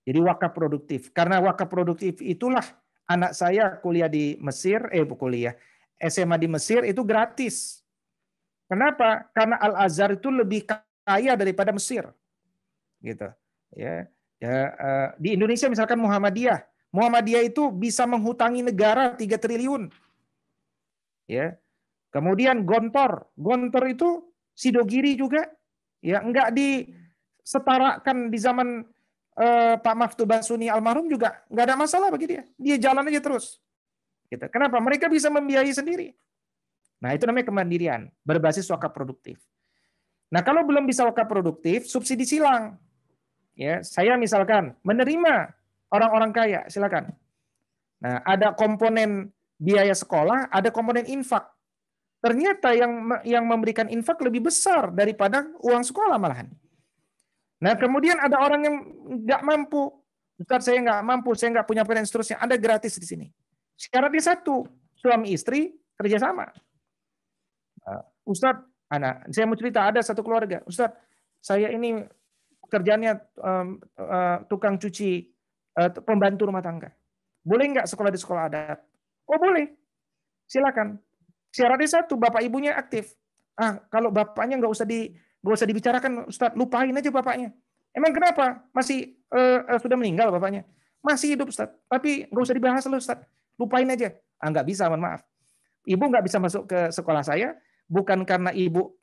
Jadi wakaf produktif. Karena wakaf produktif itulah anak saya kuliah di Mesir, kuliah SMA di Mesir itu gratis. Kenapa? Karena Al-Azhar itu lebih kaya daripada Mesir. Gitu. Ya. Di Indonesia misalkan Muhammadiyah. Muhammadiyah itu bisa menghutangi negara 3 triliun. Ya. Kemudian Gontor itu Sidogiri juga, ya enggak disetarakan di zaman Pak Maftu Basuni almarhum juga enggak ada masalah bagi dia. Dia jalan aja terus. Gitu. Kenapa? Mereka bisa membiayai sendiri. Nah, itu namanya kemandirian, berbasis wakaf produktif. Nah, kalau belum bisa wakaf produktif, subsidi silang. Ya, saya misalkan menerima orang-orang kaya, silakan. Nah, ada komponen biaya sekolah, ada komponen infak. Ternyata yang memberikan infak lebih besar daripada uang sekolah malahan. Nah, kemudian ada orang yang nggak mampu. Ustaz, saya nggak mampu, saya nggak punya dan seterusnya. Ada gratis di sini. Syaratnya satu, suami istri kerjasama. Ustaz, saya mau cerita, ada satu keluarga. Ustaz, saya ini kerjanya tukang cuci, pembantu rumah tangga. Boleh nggak sekolah di sekolah adat? Oh boleh, silakan. Syaratnya satu, bapak ibunya aktif. Kalau bapaknya nggak usah dibicarakan, Ustaz, lupain aja bapaknya. Emang kenapa? Masih sudah meninggal bapaknya? Masih hidup, Ustaz. Tapi nggak usah dibahas loh, Ustaz. Lupain aja. Nggak bisa, mohon maaf. Ibu nggak bisa masuk ke sekolah saya, bukan karena ibu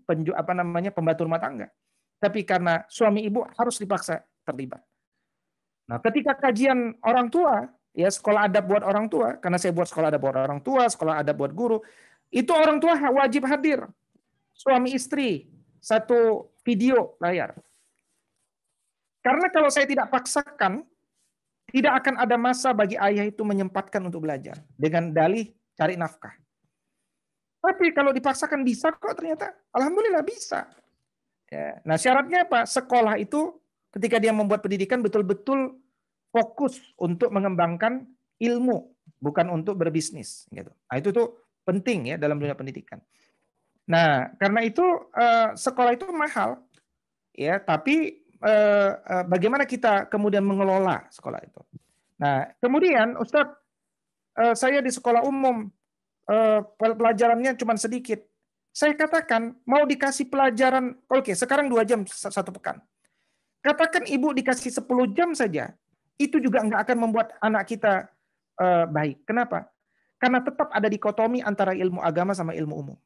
pembantu rumah tangga, tapi karena suami ibu harus dipaksa terlibat. Nah, ketika kajian orang tua, ya sekolah adab buat orang tua, karena saya buat sekolah adab buat orang tua, sekolah adab buat guru, itu orang tua wajib hadir. Suami istri, satu video layar. Karena kalau saya tidak paksakan, tidak akan ada masa bagi ayah itu menyempatkan untuk belajar. Dengan dalih cari nafkah. Tapi kalau dipaksakan bisa kok ternyata. Alhamdulillah bisa. Ya. Nah syaratnya apa? Sekolah itu ketika dia membuat pendidikan betul-betul fokus untuk mengembangkan ilmu, bukan untuk berbisnis. Gitu. Nah, itu tuh penting ya dalam dunia pendidikan. Nah, karena itu sekolah itu mahal, ya. Tapi bagaimana kita kemudian mengelola sekolah itu? Nah, kemudian Ustadz, saya di sekolah umum pelajarannya cuma sedikit. Saya katakan mau dikasih pelajaran, oke, sekarang 2 jam satu pekan. Katakan ibu dikasih 10 jam saja, itu juga nggak akan membuat anak kita baik. Kenapa? Karena tetap ada dikotomi antara ilmu agama sama ilmu umum.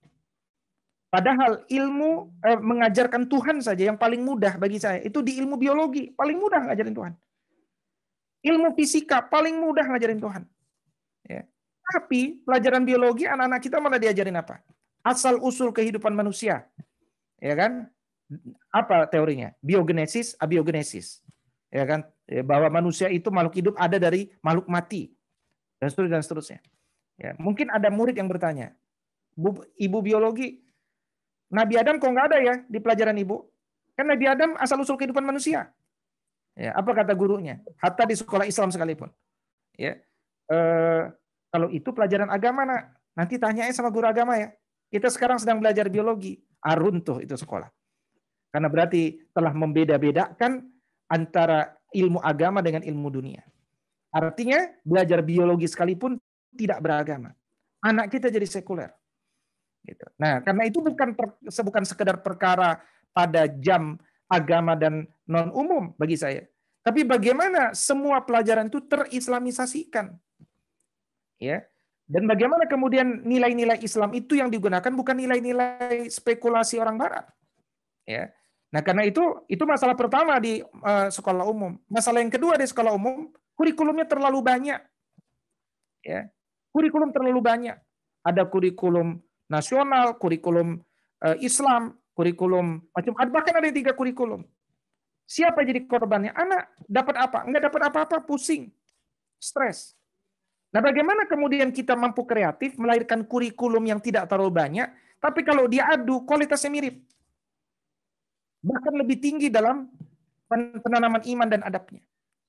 Padahal ilmu mengajarkan Tuhan saja yang paling mudah bagi saya, itu di ilmu biologi, paling mudah ngajarin Tuhan. Ilmu fisika, paling mudah ngajarin Tuhan. Ya. Tapi pelajaran biologi anak-anak kita malah diajarin apa? Asal-usul kehidupan manusia. Ya kan? Apa teorinya? Biogenesis, abiogenesis. Ya kan? Bahwa manusia itu makhluk hidup ada dari makhluk mati. Dan seterusnya. Ya, mungkin ada murid yang bertanya, Ibu biologi, Nabi Adam kok nggak ada ya di pelajaran Ibu? Kan Nabi Adam asal-usul kehidupan manusia. Ya, apa kata gurunya? Hatta di sekolah Islam sekalipun. Ya. Kalau itu pelajaran agama, nak, nanti tanyain sama guru agama ya. Kita sekarang sedang belajar biologi. Runtuh itu sekolah. Karena berarti telah membeda-bedakan antara ilmu agama dengan ilmu dunia. Artinya belajar biologi sekalipun tidak beragama. Anak kita jadi sekuler. Gitu. Nah, karena itu bukan sekedar perkara pada jam agama dan non umum bagi saya. Tapi bagaimana semua pelajaran itu terislamisasikan. Ya. Dan bagaimana kemudian nilai-nilai Islam itu yang digunakan bukan nilai-nilai spekulasi orang Barat. Ya. Nah, karena itu masalah pertama di sekolah umum. Masalah yang kedua di sekolah umum, kurikulumnya terlalu banyak. Ya. Kurikulum terlalu banyak. Ada kurikulum nasional, kurikulum Islam, kurikulum macam, bahkan ada 3 kurikulum. Siapa jadi korbannya? Anak dapat apa? Enggak dapat apa-apa, pusing, stres. Nah, bagaimana kemudian kita mampu kreatif melahirkan kurikulum yang tidak terlalu banyak, tapi kalau diadu kualitasnya mirip. Bahkan lebih tinggi dalam penanaman iman dan adabnya.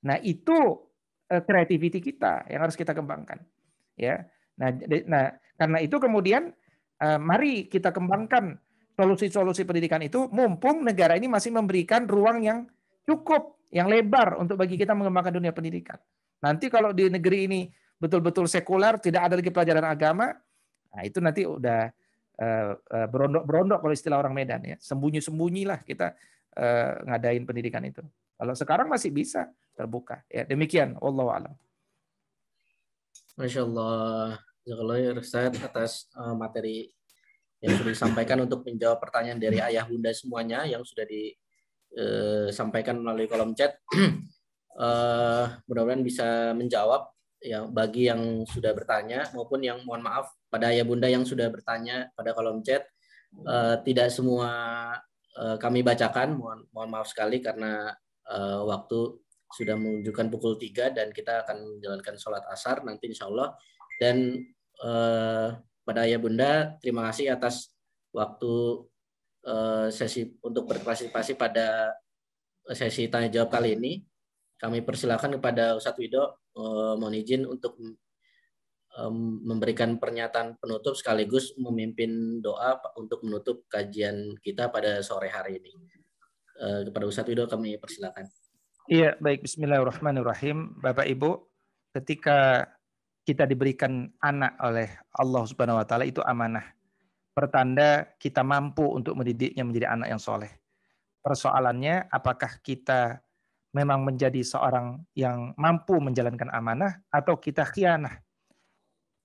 Nah, itu creativity kita yang harus kita kembangkan. Ya. Nah, karena itu kemudian mari kita kembangkan solusi-solusi pendidikan itu mumpung negara ini masih memberikan ruang yang cukup, yang lebar untuk bagi kita mengembangkan dunia pendidikan. Nanti kalau di negeri ini betul-betul sekuler, tidak ada lagi pelajaran agama, nah itu nanti udah berondok-berondok kalau istilah orang Medan ya. Sembunyi-sembunyilah kita ngadain pendidikan itu. Kalau sekarang masih bisa terbuka. Ya, demikian wallahu a'lam. Masya Allah, jazakallahu Ustaz atas materi yang sudah disampaikan untuk menjawab pertanyaan dari ayah bunda semuanya yang sudah disampaikan melalui kolom chat. Mudah-mudahan bisa menjawab ya bagi yang sudah bertanya maupun yang mohon maaf pada ayah bunda yang sudah bertanya pada kolom chat. Tidak semua kami bacakan, mohon maaf sekali karena waktu sudah menunjukkan pukul 3 dan kita akan menjalankan sholat asar nanti insya Allah. Dan pada ayah bunda terima kasih atas waktu sesi untuk berpartisipasi pada sesi tanya jawab kali ini. Kami persilakan kepada Ustadz Wido, mohon izin untuk memberikan pernyataan penutup sekaligus memimpin doa untuk menutup kajian kita pada sore hari ini. Kepada Ustadz Wido kami persilakan. Iya, baik. Bismillahirrahmanirrahim. Bapak Ibu, ketika kita diberikan anak oleh Allah Subhanahu wa taala itu amanah. Pertanda kita mampu untuk mendidiknya menjadi anak yang soleh. Persoalannya apakah kita memang menjadi seorang yang mampu menjalankan amanah atau kita khianah.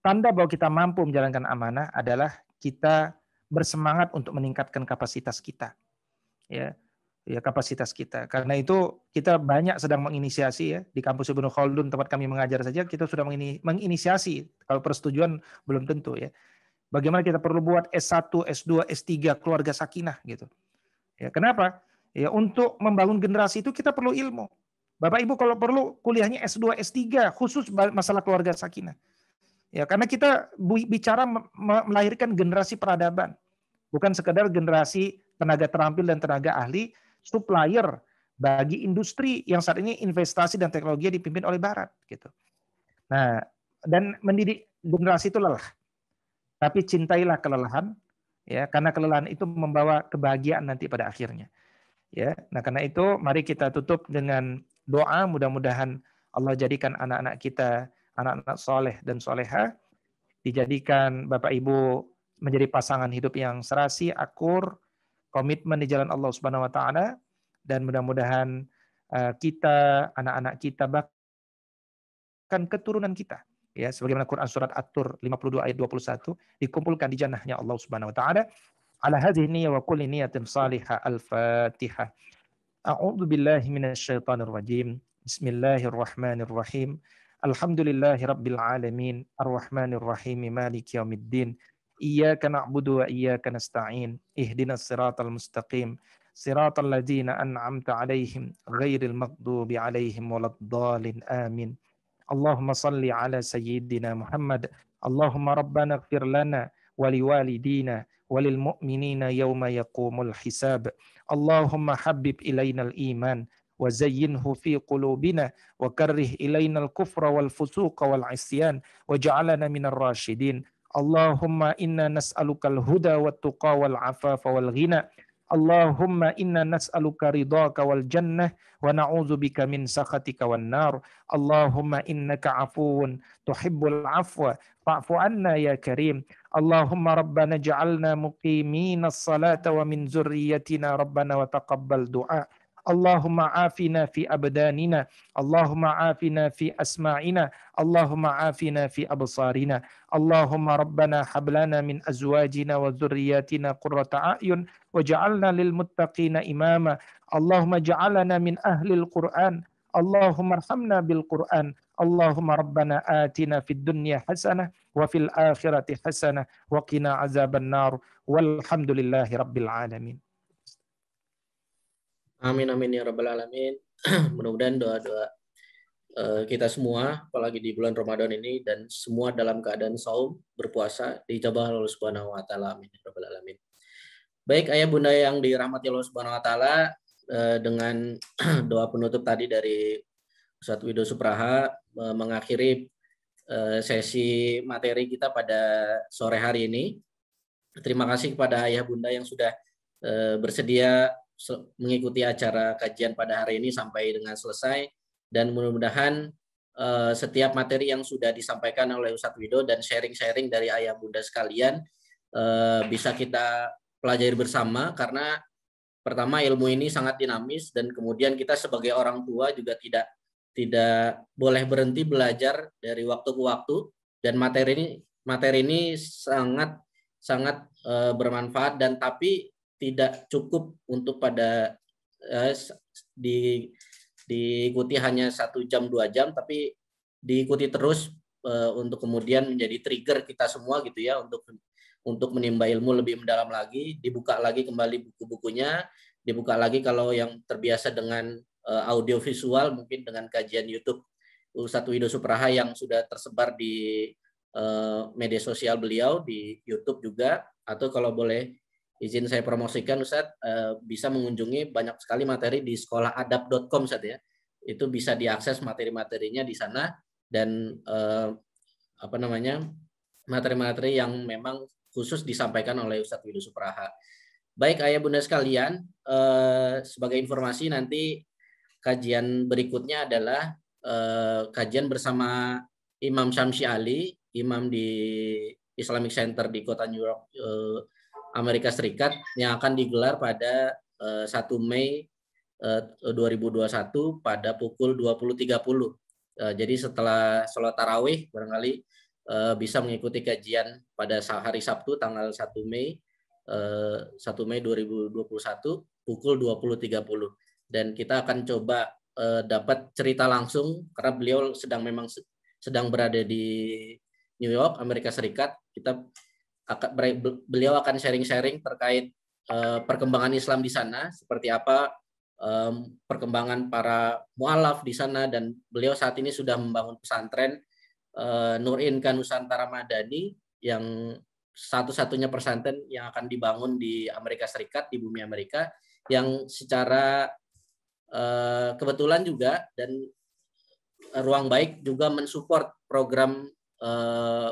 Tanda bahwa kita mampu menjalankan amanah adalah kita bersemangat untuk meningkatkan kapasitas kita. Ya, kapasitas kita. Karena itu kita banyak sedang menginisiasi ya di kampus Ibnu Khaldun tempat kami mengajar saja kita sudah menginisiasi. Kalau persetujuan belum tentu ya. Bagaimana kita perlu buat S1, S2, S3 keluarga sakinah gitu. Ya, kenapa? Ya, untuk membangun generasi itu kita perlu ilmu. Bapak Ibu kalau perlu kuliahnya S2, S3 khusus masalah keluarga sakinah. Ya, karena kita bicara melahirkan generasi peradaban. Bukan sekedar generasi tenaga terampil dan tenaga ahli, supplier bagi industri yang saat ini investasi dan teknologi dipimpin oleh Barat gitu. Nah, dan mendidik generasi itu lelah. Tapi cintailah kelelahan ya, karena kelelahan itu membawa kebahagiaan nanti pada akhirnya. Ya. Nah, karena itu mari kita tutup dengan doa, mudah-mudahan Allah jadikan anak-anak kita anak-anak soleh dan soleha, dijadikan Bapak Ibu menjadi pasangan hidup yang serasi, akur, komitmen di jalan Allah Subhanahu wa taala, dan mudah-mudahan kita, anak-anak kita, bahkan keturunan kita ya sebagaimana Quran surat At-Tur 52 ayat 21 dikumpulkan di jannahnya Allah Subhanahu wa taala. Ala hadhihi niyyah wa kulli niyatin salihah. Al-Fatihah. A'udzu billahi minasyaitonir rajim. Bismillahirrahmanirrahim. Alhamdulillahi rabbil alamin. Arrahmanir rahim. Maliki yaumiddin. Iyyaka na'budu wa iyyaka nasta'in. Ihdinas siratal mustaqim. Siratal ladzina an'amta 'alaihim ghairil maghdubi 'alaihim waladdallin. Amin. Allahumma salli ala sayyidina Muhammad. Allahumma rabbana ighfir lana wa liwalidina walil mu'minina yawma yaqumul hisab. Allahumma habbib ilainal iman wa zayyinhu fi qulubina wa karrih ilainal kufra wal fusuqa wal isyan waj'alna minar rasyidin. Allahumma inna nas'alukal huda wat tuqa wal afafa wal ghina. Allahumma inna nas'aluka ridhaka wal jannah wa na'udzubika min sakhatika wan nar. Allahumma innaka afuwun tuhibbul afwa fa'fu anna ya karim. Allahumma rabbana ja'alna muqimina as-salata wa min zurriyyatina rabbana wa taqabbal du'a. Allahumma afina fi abdanina, Allahumma afina fi asma'ina, Allahumma afina fi absarina, Allahumma rabbana hablana min azwajina wa dzurriyyatina qurrata a'yun waj'alna lil muttaqina imama, Allahumma ja'alna min ahlil Qur'an, Allahumma arhamna bil Qur'an, Allahumma rabbana atina fid dunya hasanah wa fil akhirati hasanah wa qina azaban nar, walhamdulillahi rabbil alamin. Amin amin ya rabbal alamin. Mudah-mudahan doa-doa kita semua, apalagi di bulan Ramadan ini, dan semua dalam keadaan saum berpuasa dijabah oleh Allah Subhanahu wa taala. Amin ya rabbal alamin. Baik ayah bunda yang dirahmati Allah Subhanahu wa taala, dengan doa penutup tadi dari Ustadz Wido Supraha mengakhiri sesi materi kita pada sore hari ini. Terima kasih kepada ayah bunda yang sudah bersedia mengikuti acara kajian pada hari ini sampai dengan selesai, dan mudah-mudahan setiap materi yang sudah disampaikan oleh Ustadz Wido dan sharing-sharing dari ayah bunda sekalian bisa kita pelajari bersama, karena pertama ilmu ini sangat dinamis, dan kemudian kita sebagai orang tua juga tidak boleh berhenti belajar dari waktu ke waktu, dan materi ini sangat bermanfaat, dan tapi tidak cukup untuk pada diikuti hanya 1 jam 2 jam, tapi diikuti terus untuk kemudian menjadi trigger kita semua gitu ya, untuk menimba ilmu lebih mendalam lagi, dibuka lagi kembali buku-bukunya, dibuka lagi kalau yang terbiasa dengan audio visual mungkin dengan kajian YouTube Ustadz Wido Supraha yang sudah tersebar di media sosial beliau di YouTube juga, atau kalau boleh izin saya promosikan Ustadz, bisa mengunjungi banyak sekali materi di sekolahadab.com Ustadz ya. Itu bisa diakses materi-materinya di sana, dan materi-materi yang memang khusus disampaikan oleh Ustadz Wido Supraha. Baik ayah bunda sekalian, sebagai informasi nanti kajian berikutnya adalah kajian bersama Imam Syamsi Ali, imam di Islamic Center di kota New York, Amerika Serikat, yang akan digelar pada 1 Mei 2021 pada pukul 20.30. Jadi setelah sholat tarawih barangkali bisa mengikuti kajian pada hari Sabtu tanggal 1 Mei 2021 pukul 20.30. Dan kita akan coba dapat cerita langsung, karena beliau sedang berada di New York, Amerika Serikat. Beliau akan sharing-sharing terkait perkembangan Islam di sana, seperti apa perkembangan para mu'alaf di sana, dan beliau saat ini sudah membangun pesantren Nur Inka Nusantara Madani, yang satu-satunya pesantren yang akan dibangun di Amerika Serikat, di bumi Amerika, yang secara kebetulan juga dan Ruang Baik juga mensupport program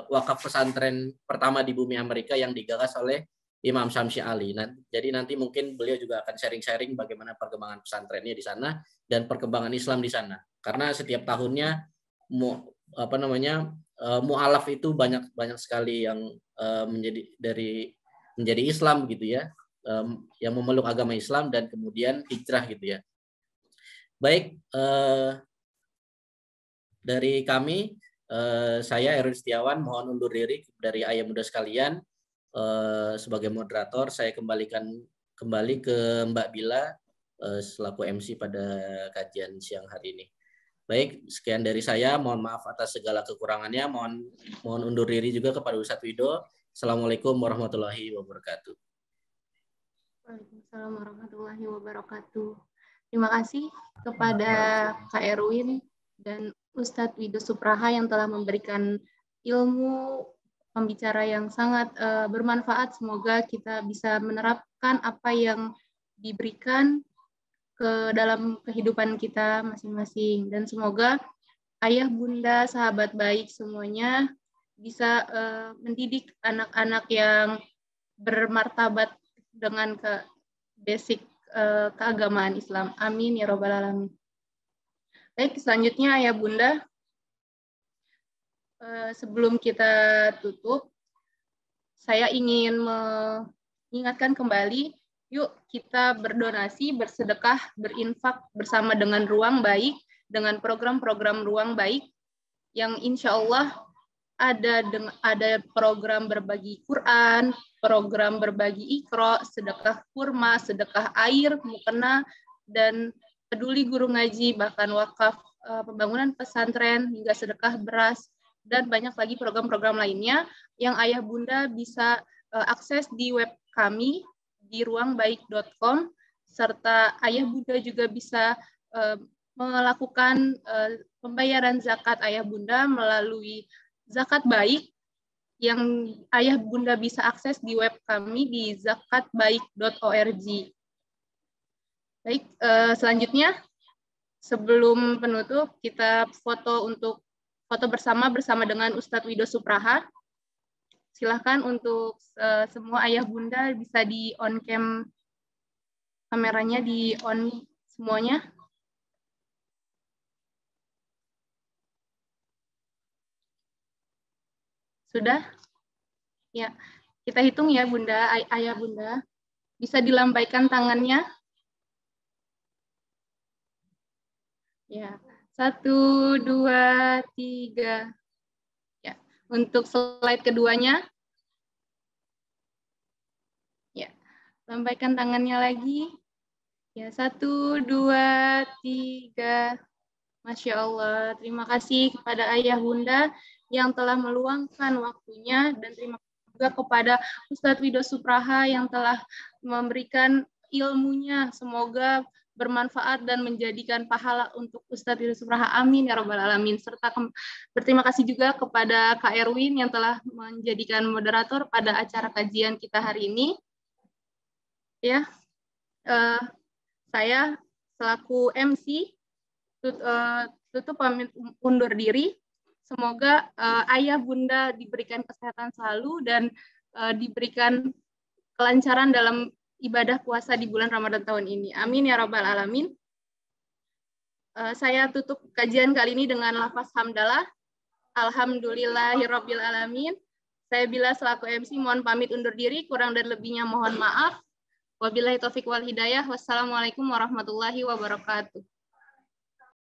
wakaf pesantren pertama di bumi Amerika yang digagas oleh Imam Syamsi Ali. Jadi nanti mungkin beliau juga akan sharing-sharing bagaimana perkembangan pesantrennya di sana dan perkembangan Islam di sana. Karena setiap tahunnya mu'alaf itu banyak sekali yang menjadi Islam gitu ya, yang memeluk agama Islam dan kemudian hijrah gitu ya. Baik, dari kami, saya Erwin Setiawan mohon undur diri dari ayah muda sekalian. Sebagai moderator, saya kembalikan kembali ke Mbak Bila selaku MC pada kajian siang hari ini. Baik, sekian dari saya. Mohon maaf atas segala kekurangannya. Mohon undur diri juga kepada Ustadz Wido. Assalamualaikum warahmatullahi wabarakatuh. Waalaikumsalam warahmatullahi wabarakatuh. Terima kasih kepada Kak Erwin dan Ustadz Wido Supraha yang telah memberikan ilmu pembicara yang sangat bermanfaat. Semoga kita bisa menerapkan apa yang diberikan ke dalam kehidupan kita masing-masing. Dan semoga ayah, bunda, sahabat baik semuanya bisa mendidik anak-anak yang bermartabat dengan basic keagamaan Islam. Amin ya robbal alamin. Baik, selanjutnya ayah bunda, sebelum kita tutup, saya ingin mengingatkan kembali Yuk kita berdonasi, bersedekah, berinfak bersama dengan Ruang Baik, dengan program-program Ruang Baik yang insya Allah ada program berbagi Quran, program berbagi Iqra, sedekah kurma, sedekah air, mukena, dan peduli guru ngaji, bahkan wakaf pembangunan pesantren, hingga sedekah beras, dan banyak lagi program-program lainnya yang ayah bunda bisa akses di web kami di ruangbaik.com, serta ayah bunda juga bisa melakukan pembayaran zakat ayah bunda melalui Zakat Baik yang ayah bunda bisa akses di web kami di zakatbaik.org. Baik, selanjutnya sebelum penutup kita foto bersama dengan Ustadz Wido Supraha. Silahkan untuk semua ayah bunda bisa di on cam kameranya, di on semuanya. Sudah? Ya, kita hitung ya bunda, ayah bunda. Bisa dilambaikan tangannya. Ya, 1, 2, 3. Ya, untuk slide keduanya. Ya, lambaikan tangannya lagi. Ya, 1, 2, 3. Masya Allah, terima kasih kepada ayah bunda yang telah meluangkan waktunya, dan terima kasih juga kepada Ustadz Wido Supraha yang telah memberikan ilmunya. Semoga bermanfaat dan menjadikan pahala untuk Ustadz Wido Supraha. Amin ya rabbal alamin. Serta berterima kasih juga kepada Kak Erwin yang telah menjadikan moderator pada acara kajian kita hari ini. Ya, saya selaku MC tutup pamit undur diri. Semoga ayah bunda diberikan kesehatan selalu dan diberikan kelancaran dalam ibadah puasa di bulan Ramadan tahun ini. Amin ya rabbal alamin. Saya tutup kajian kali ini dengan lafaz hamdalah. Alhamdulillahirabbil alamin. Saya Bila selaku MC mohon pamit undur diri, kurang dan lebihnya mohon maaf. Wabillahi taufik wal hidayah. Wassalamualaikum warahmatullahi wabarakatuh.